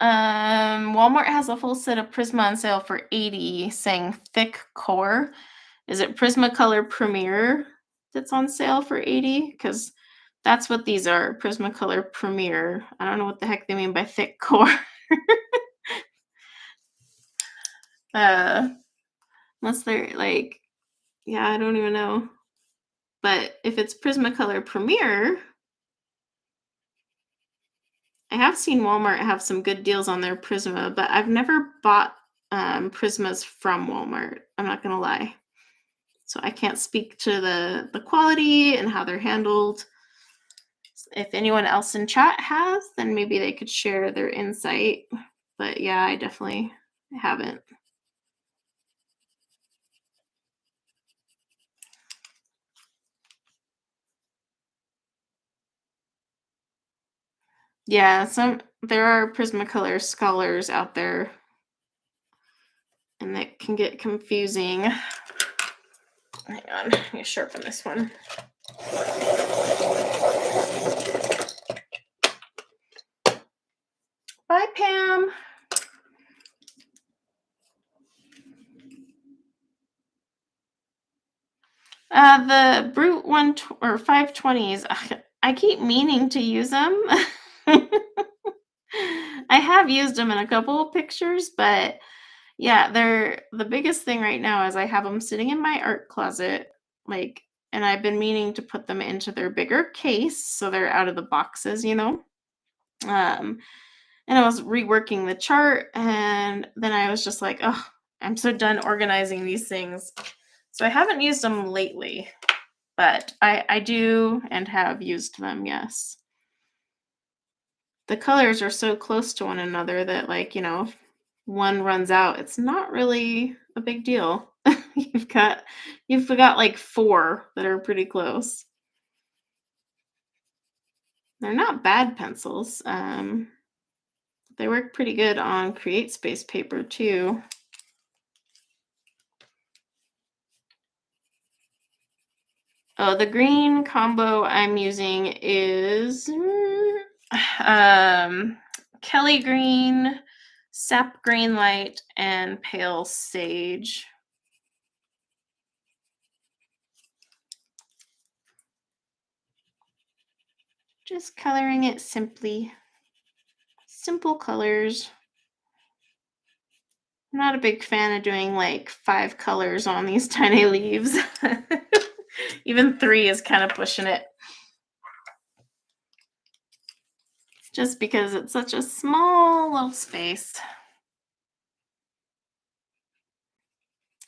Walmart has a full set of Prisma on sale for $80, saying thick core. Is it Prismacolor Premier that's on sale for 80? Because that's what these are, Prismacolor Premier. I don't know what the heck they mean by thick core. uh, unless they're like, yeah, I don't even know. But if it's Prismacolor Premier, I have seen Walmart have some good deals on their Prisma, but I've never bought Prismas from Walmart. I'm not gonna lie. So I can't speak to the quality and how they're handled. If anyone else in chat has, then maybe they could share their insight. But yeah, I definitely haven't. Yeah, there are Prismacolor scholars out there, and that can get confusing. Hang on, let me sharpen this one. Bye, Pam. The Brute 520s. I keep meaning to use them. I have used them in a couple of pictures, but yeah, they're the biggest thing right now is I have them sitting in my art closet, like, and I've been meaning to put them into their bigger case so they're out of the boxes, you know. Um, and I was reworking the chart, and then I was just like, oh, I'm so done organizing these things. So I haven't used them lately, but I do and have used them, yes. The colors are so close to one another that, like, you know, if one runs out, it's not really a big deal. you've got like 4 that are pretty close. They're not bad pencils. They work pretty good on Create Space paper too. Oh, the green combo I'm using is Kelly Green, Sap Green Light, and Pale Sage. Just coloring it simply. Simple colors. I'm not a big fan of doing like 5 colors on these tiny leaves. Even 3 is kind of pushing it. Just because it's such a small little space.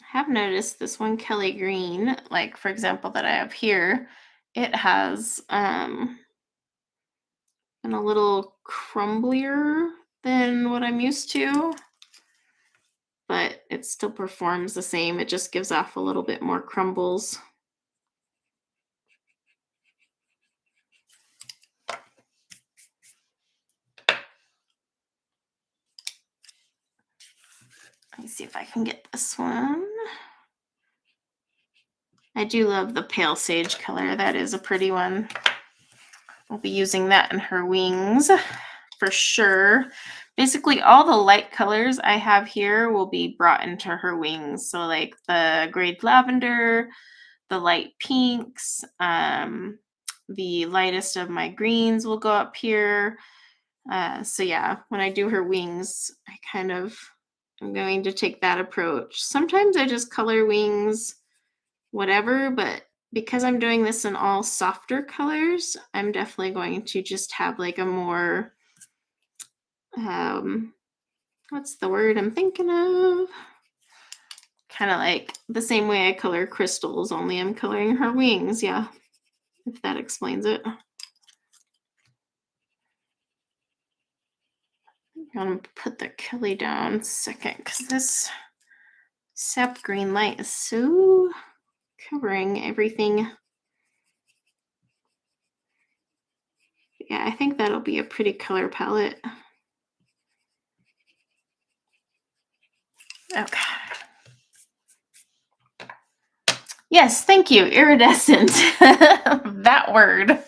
I have noticed this one Kelly Green, like for example, that I have here, it has been a little crumblier than what I'm used to, but it still performs the same. It just gives off a little bit more crumbles. Let me see if I can get this one. I do love the pale sage color. That is a pretty one. I'll be using that in her wings for sure. Basically, all the light colors I have here will be brought into her wings. So like the grade lavender, the light pinks, the lightest of my greens will go up here. So yeah, when I do her wings, I'm going to take that approach. Sometimes I just color wings, whatever, but because I'm doing this in all softer colors, I'm definitely going to just have like a more, what's the word I'm thinking of? Kind of like the same way I color crystals, only I'm coloring her wings. Yeah, if that explains it. I'm going to put the Kelly down a second because this sap green light is so covering everything. Yeah, I think that'll be a pretty color palette. Okay. Yes, thank you. Iridescent. That word.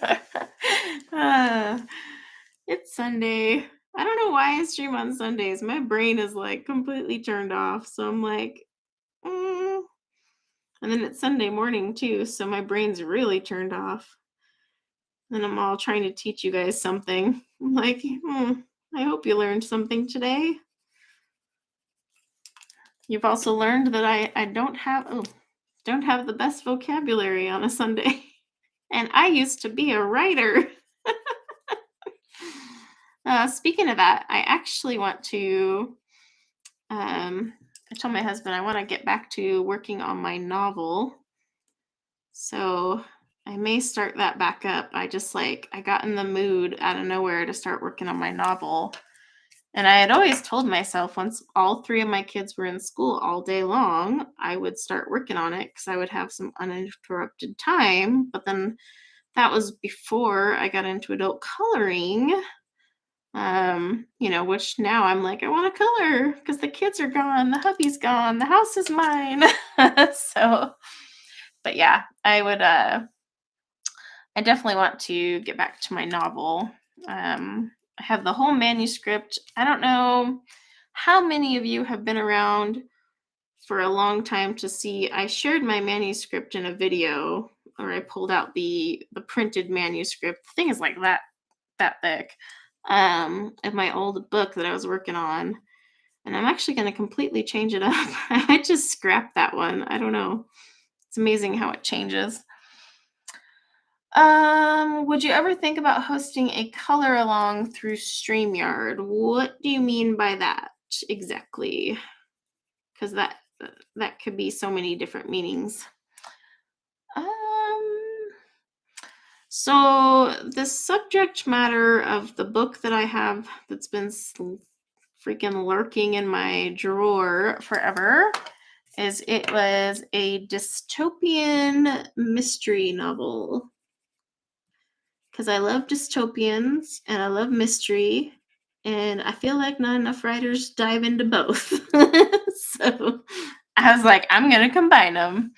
It's Sunday. I don't know why I stream on Sundays. My brain is like completely turned off. So I'm like, And then it's Sunday morning too, so my brain's really turned off. And I'm all trying to teach you guys something. I'm like, I hope you learned something today. You've also learned that I don't have the best vocabulary on a Sunday. And I used to be a writer. Speaking of that, I actually want to I told my husband I want to get back to working on my novel. So I may start that back up. I got in the mood out of nowhere to start working on my novel. And I had always told myself once all three of my kids were in school all day long, I would start working on it because I would have some uninterrupted time. But then that was before I got into adult coloring. Which now I'm like, I want to color because the kids are gone, the hubby's gone, the house is mine. So, but yeah, I definitely want to get back to my novel. I have the whole manuscript. I don't know how many of you have been around for a long time to see. I shared my manuscript in a video, or I pulled out the printed manuscript. The thing is like that thick, of my old book that I was working on. And I'm actually going to completely change it up. I just scrapped that one. I don't know. It's amazing how it changes. Would you ever think about hosting a color along through StreamYard? What do you mean by that exactly? Because that could be so many different meanings. So the subject matter of the book that I have that's been freaking lurking in my drawer forever it was a dystopian mystery novel. Because I love dystopians and I love mystery, and I feel like not enough writers dive into both. So I was like, I'm going to combine them.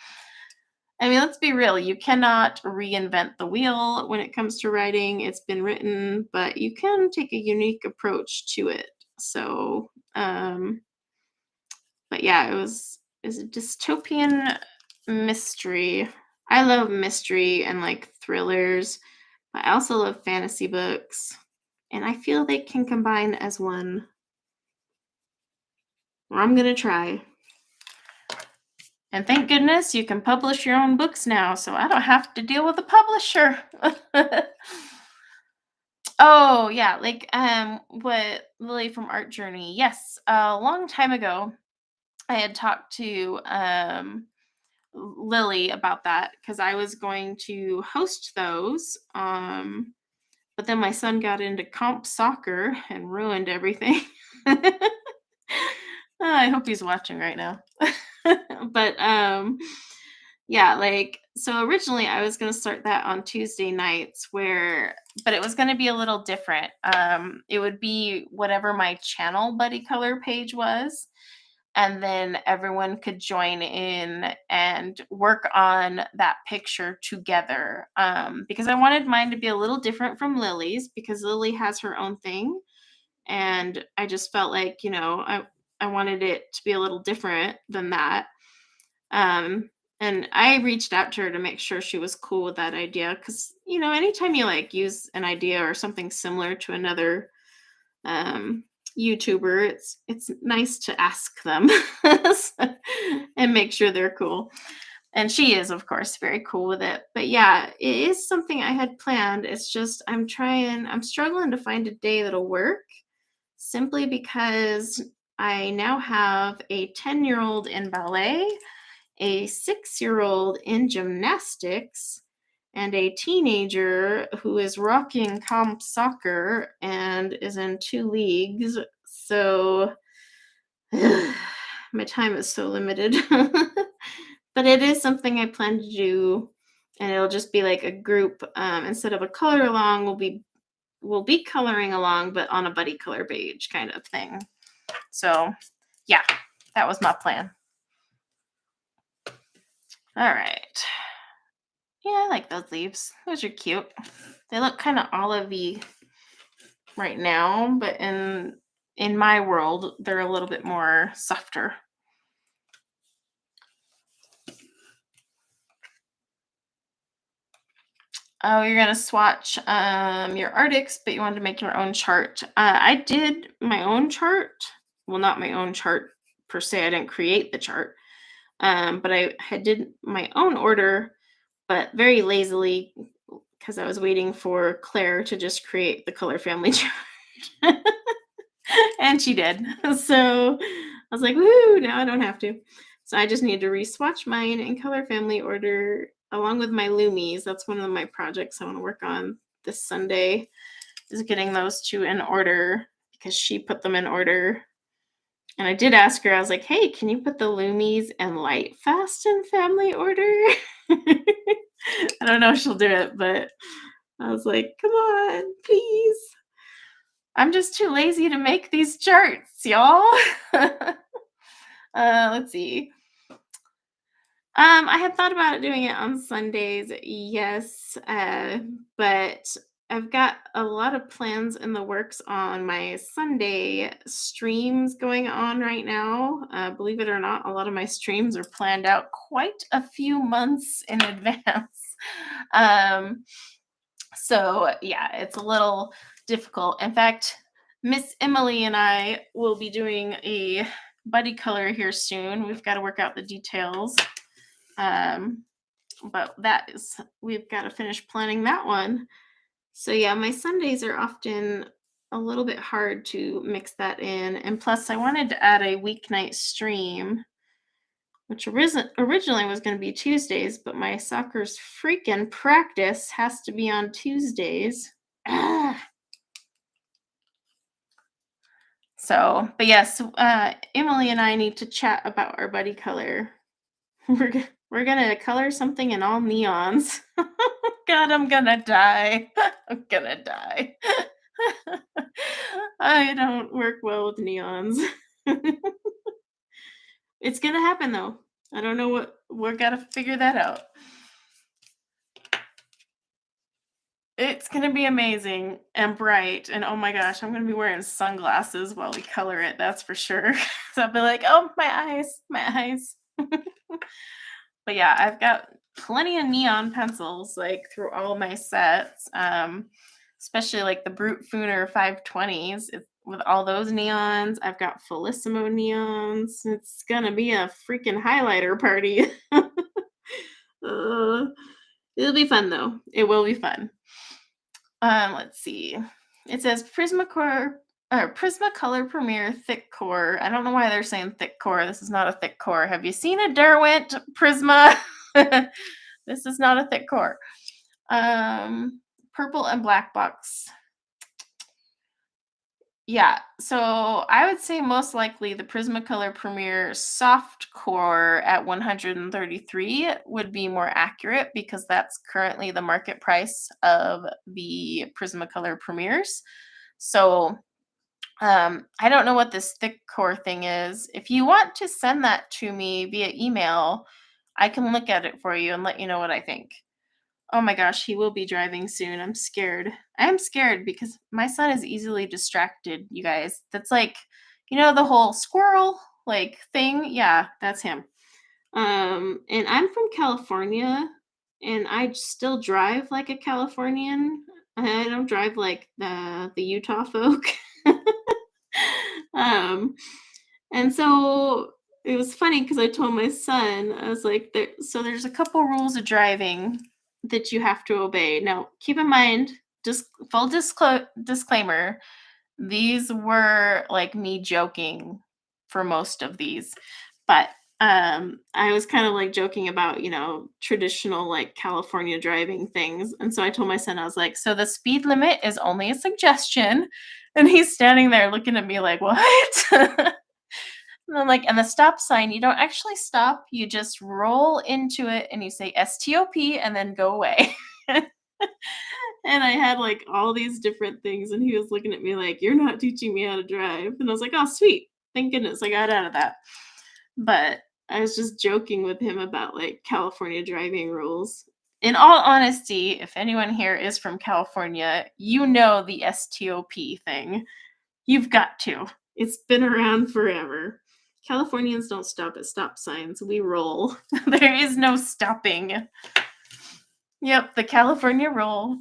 I mean, let's be real. You cannot reinvent the wheel when it comes to writing. It's been written, but you can take a unique approach to it. So, but yeah, it's a dystopian mystery. I love mystery and like thrillers. I also love fantasy books, and I feel they can combine as one. Or I'm going to try. And thank goodness you can publish your own books now, so I don't have to deal with a publisher. Oh, yeah, like what Lily from Art Journey. Yes, a long time ago I had talked to Lily about that because I was going to host those. But then my son got into comp soccer and ruined everything. I hope he's watching right now. But yeah, like, so originally I was going to start that on Tuesday nights but it was going to be a little different. It would be whatever my channel buddy color page was. And then everyone could join in and work on that picture together. Because I wanted mine to be a little different from Lily's because Lily has her own thing. And I just felt like, I wanted it to be a little different than that. And I reached out to her to make sure she was cool with that idea. Because, anytime you like use an idea or something similar to another YouTuber, it's nice to ask them and make sure they're cool. And she is, of course, very cool with it. But yeah, it is something I had planned. It's just I'm struggling to find a day that'll work simply because I now have a 10-year-old in ballet, a 6-year-old in gymnastics, and a teenager who is rocking comp soccer and is in 2 leagues. So my time is so limited. But it is something I plan to do, and it'll just be like a group. Instead of a color along, we'll be coloring along, but on a buddy color page kind of thing. So yeah, that was my plan. All right. Yeah, I like those leaves. Those are cute. They look kind of olivey right now, but in my world, they're a little bit more softer. Oh, you're gonna swatch your Arctics, but you wanted to make your own chart. I did my own chart. Well, not my own chart per se. I didn't create the chart. But I had did my own order, but very lazily because I was waiting for Claire to just create the color family chart. And she did. So I was like, woo, now I don't have to. So I just need to re-swatch mine in color family order along with my Loomies. That's one of my projects I want to work on this Sunday, is getting those two in order because she put them in order. And I did ask her, I was like, hey, can you put the Loomies and Light Fast in family order? I don't know if she'll do it, but I was like, come on, please. I'm just too lazy to make these charts, y'all. Let's see. I had thought about doing it on Sundays, yes, but I've got a lot of plans in the works on my Sunday streams going on right now. Believe it or not, a lot of my streams are planned out quite a few months in advance. Um, so yeah, it's a little difficult. In fact, Miss Emily and I will be doing a buddy color here soon. We've got to work out the details. But we've got to finish planning that one. So yeah, my Sundays are often a little bit hard to mix that in. And plus I wanted to add a weeknight stream, which originally was going to be Tuesdays, but my soccer's freaking practice has to be on Tuesdays. Ah. So, but yes, Emily and I need to chat about our buddy color. We're gonna color something in all neons. God, I'm gonna die. I'm gonna die. I don't work well with neons. It's gonna happen though. I don't know what we're gotta figure that out. It's gonna be amazing and bright, and oh my gosh, I'm gonna be wearing sunglasses while we color it. That's for sure. So I'll be like, oh, my eyes, my eyes. But yeah, I've got plenty of neon pencils like through all my sets, especially like the Brute Fooner 520s with all those neons. I've got Felissimo neons. It's gonna be a freaking highlighter party. uh, it'll be fun though. It will be fun. Let's see. It says Prismacolor Premier Thick Core. I don't know why they're saying thick core. This is not a thick core. Have you seen a Derwent Prisma? This is not a thick core. Purple and black box. Yeah, so I would say most likely the Prismacolor Premier Soft Core at 133 would be more accurate because that's currently the market price of the Prismacolor Premiers. So I don't know what this thick core thing is. If you want to send that to me via email, I can look at it for you and let you know what I think. Oh my gosh, he will be driving soon. I'm scared. I am scared because my son is easily distracted, you guys. That's like, the whole squirrel like thing. Yeah, that's him. And I'm from California and I still drive like a Californian. I don't drive like the Utah folk. And so it was funny because I told my son, I was like, there's a couple rules of driving that you have to obey. Now, keep in mind, just full disclaimer, these were like me joking for most of these, but I was kind of like joking about, traditional like California driving things. And so I told my son, I was like, so the speed limit is only a suggestion. And he's standing there looking at me like, what? And I'm like, and the stop sign, you don't actually stop. You just roll into it and you say STOP and then go away. And I had like all these different things. And he was looking at me like, you're not teaching me how to drive. And I was like, oh, sweet. Thank goodness I got out of that. But I was just joking with him about like California driving rules. In all honesty, if anyone here is from California, you know the STOP thing. You've got to. It's been around forever. Californians don't stop at stop signs. We roll. There is no stopping. Yep, the California roll.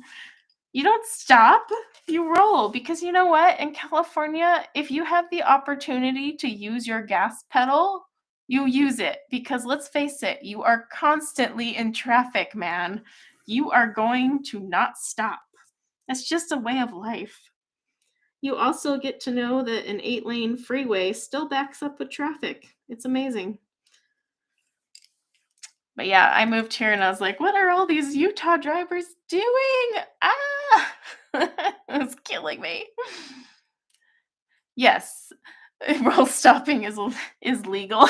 You don't stop, you roll because you know what? In California, if you have the opportunity to use your gas pedal, you use it because let's face it, you are constantly in traffic, man. You are going to not stop. That's just a way of life. You also get to know that an 8-lane freeway still backs up with traffic. It's amazing. But yeah, I moved here and I was like, what are all these Utah drivers doing? Ah! It's killing me. Yes, roll stopping is legal.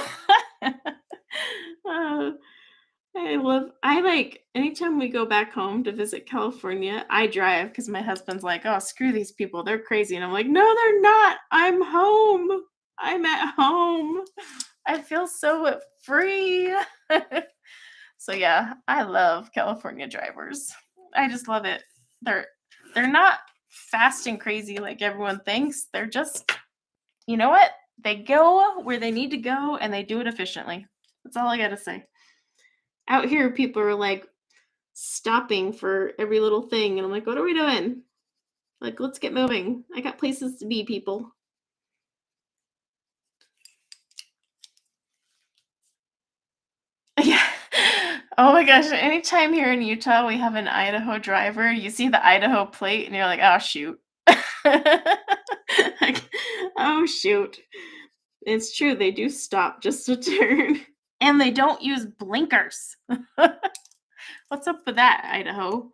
Uh, I like anytime we go back home to visit California, I drive because my husband's like, "Oh, screw these people. They're crazy." And I'm like, "No, they're not. I'm home. I'm at home. I feel so free." So yeah, I love California drivers. I just love it. They're not fast and crazy like everyone thinks. They're just, you know what? They go where they need to go and they do it efficiently. That's all I got to say. Out here people are like stopping for every little thing and I'm like, "What are we doing? Like, let's get moving. I got places to be, people." Yeah. Oh my gosh, anytime here in Utah we have an Idaho driver, you see the Idaho plate and you're like, "Oh shoot." Like, oh shoot. It's true, they do stop just to turn. And they don't use blinkers. What's up with that, Idaho?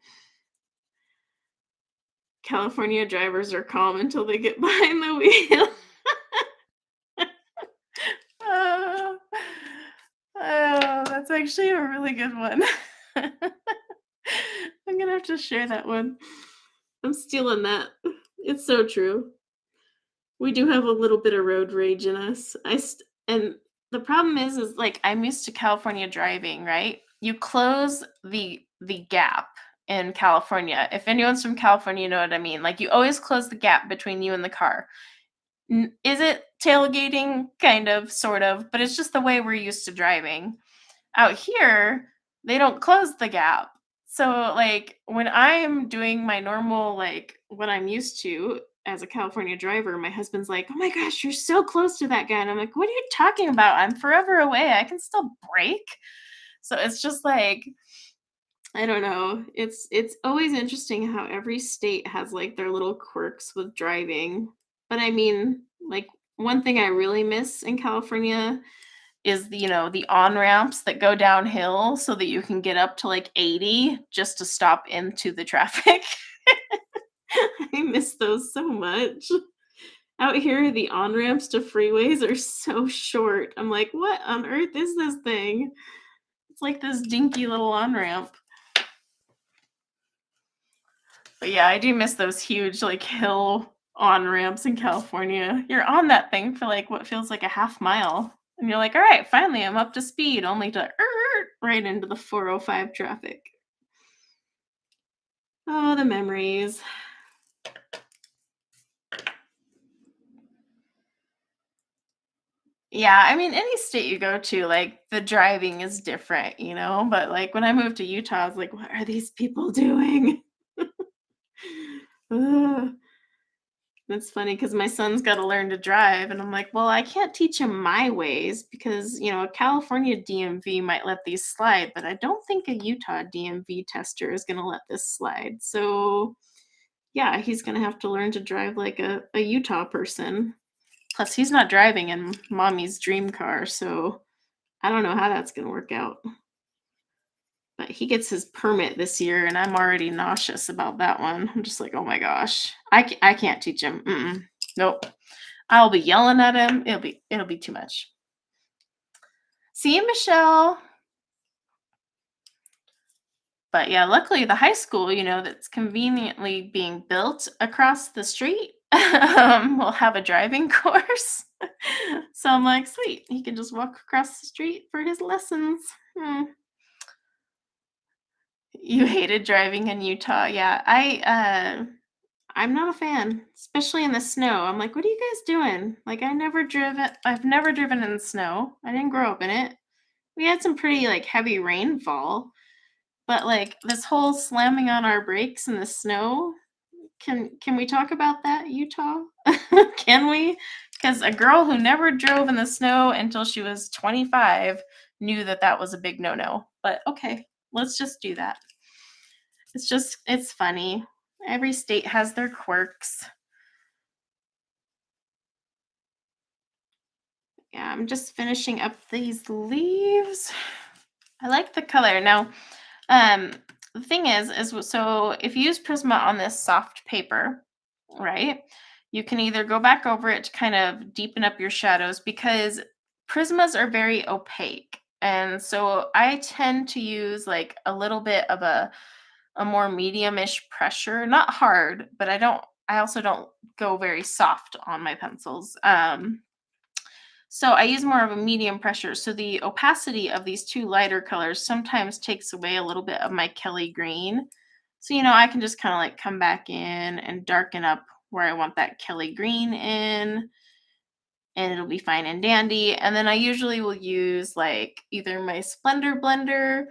California drivers are calm until they get behind the wheel. Oh, oh, that's actually a really good one. I'm gonna have to share that one. I'm stealing that. It's so true. We do have a little bit of road rage in us. And the problem is like I'm used to California driving, right? You close the gap in California. If anyone's from California, you know what I mean. Like you always close the gap between you and the car. Is it tailgating? Kind of, sort of, but it's just the way we're used to driving. Out here, they don't close the gap. So, like, when I'm doing my normal, like, what I'm used to as a California driver, my husband's like, "Oh my gosh, you're so close to that guy." And I'm like, "What are you talking about? I'm forever away. I can still brake." So it's just like, I don't know. It's always interesting how every state has like their little quirks with driving. But I mean, like one thing I really miss in California is the on-ramps that go downhill so that you can get up to like 80 just to stop into the traffic. I miss those so much. Out here, the on-ramps to freeways are so short. I'm like, what on earth is this thing? It's like this dinky little on-ramp. But yeah, I do miss those huge like hill on-ramps in California. You're on that thing for like what feels like a half mile. And you're like, all right, finally I'm up to speed, only to right into the 405 traffic. Oh, the memories. Yeah, I mean, any state you go to, like the driving is different, But like when I moved to Utah, I was like, what are these people doing? Ugh. That's funny because my son's got to learn to drive, and I'm like, well, I can't teach him my ways because a California DMV might let these slide, but I don't think a Utah DMV tester is going to let this slide. So yeah, he's going to have to learn to drive like a Utah person. Plus, he's not driving in mommy's dream car, so I don't know how that's going to work out. But he gets his permit this year, and I'm already nauseous about that one. I'm just like, oh my gosh, I can't teach him. Nope. I'll be yelling at him. It'll be too much. See you, Michelle. But yeah, luckily the high school, that's conveniently being built across the street, will have a driving course. So I'm like, sweet, he can just walk across the street for his lessons. You hated driving in Utah. Yeah, I'm not a fan, especially in the snow. I'm like, what are you guys doing? Like I've never driven in the snow. I didn't grow up in it. We had some pretty like heavy rainfall, But like this whole slamming on our brakes in the snow, can we talk about that, Utah? Can we? Because a girl who never drove in the snow until she was 25 knew that that was a big no-no. But okay, let's just do that. It's funny. Every state has their quirks. Yeah, I'm just finishing up these leaves. I like the color. Now, um, the thing is so if you use Prisma on this soft paper, right? You can either go back over it to kind of deepen up your shadows because Prismas are very opaque. And so I tend to use like a little bit of a more medium-ish pressure, not hard, but I also don't go very soft on my pencils. So I use more of a medium pressure. So the opacity of these two lighter colors sometimes takes away a little bit of my Kelly green. So, I can just kind of like come back in and darken up where I want that Kelly green in, and it'll be fine and dandy. And then I usually will use like either my Splendor blender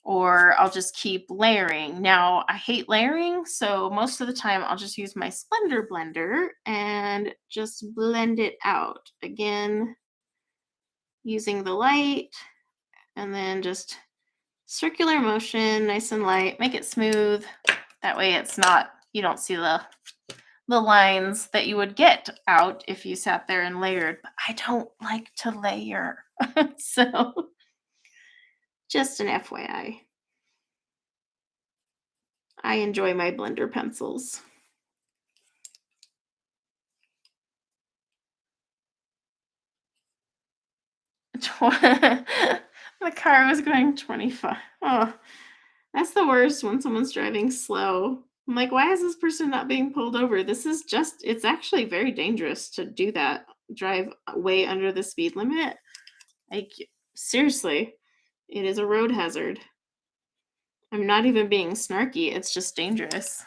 or I'll just keep layering. Now, I hate layering, so most of the time I'll just use my Splendor blender and just blend it out. Again, using the light and then just circular motion, nice and light, make it smooth. That way it's not, you don't see the lines that you would get out if you sat there and layered. But I don't like to layer. So just an FYI. I enjoy my blender pencils. The car was going 25. Oh, that's the worst when someone's driving slow. I'm like, why is this person not being pulled over? It's actually very dangerous to do that, drive way under the speed limit. Like, seriously, it is a road hazard. I'm not even being snarky, it's just dangerous.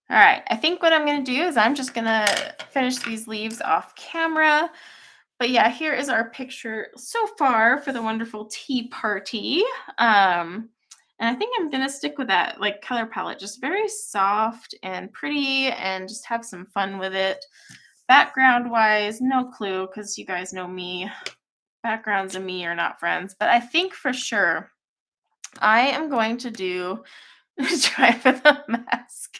All right, I think what I'm going to do is I'm just going to finish these leaves off camera. But yeah, here is our picture so far for the wonderful tea party. And I think I'm going to stick with that like color palette, just very soft and pretty and just have some fun with it. Background wise, no clue because you guys know me. Backgrounds and me are not friends. But I think for sure I am going to do try with a mask.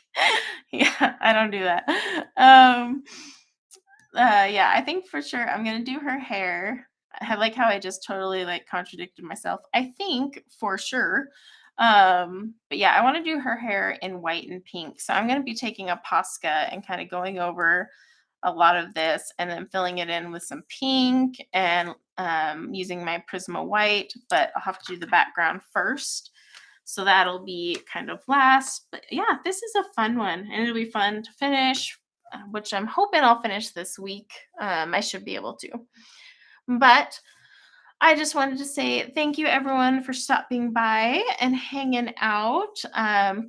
Yeah, I don't do that. Yeah, I think for sure I'm gonna do her hair. I like how I just totally like contradicted myself. I think for sure. But yeah, I want to do her hair in white and pink. So I'm gonna be taking a Posca and kind of going over a lot of this and then filling it in with some pink and using my Prisma white, but I'll have to do the background first. So that'll be kind of last. But yeah, this is a fun one and it'll be fun to finish, which I'm hoping I'll finish this week. I should be able to. But I just wanted to say thank you, everyone, for stopping by and hanging out.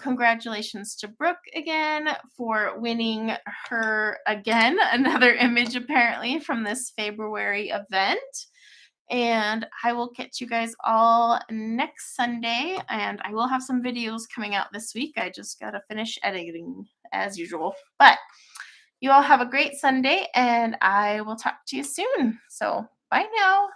Congratulations to Brooke again for winning her, again, another image apparently from this February event. And I will catch you guys all next Sunday. And I will have some videos coming out this week. I just got to finish editing as usual. But you all have a great Sunday, and I will talk to you soon. So bye now.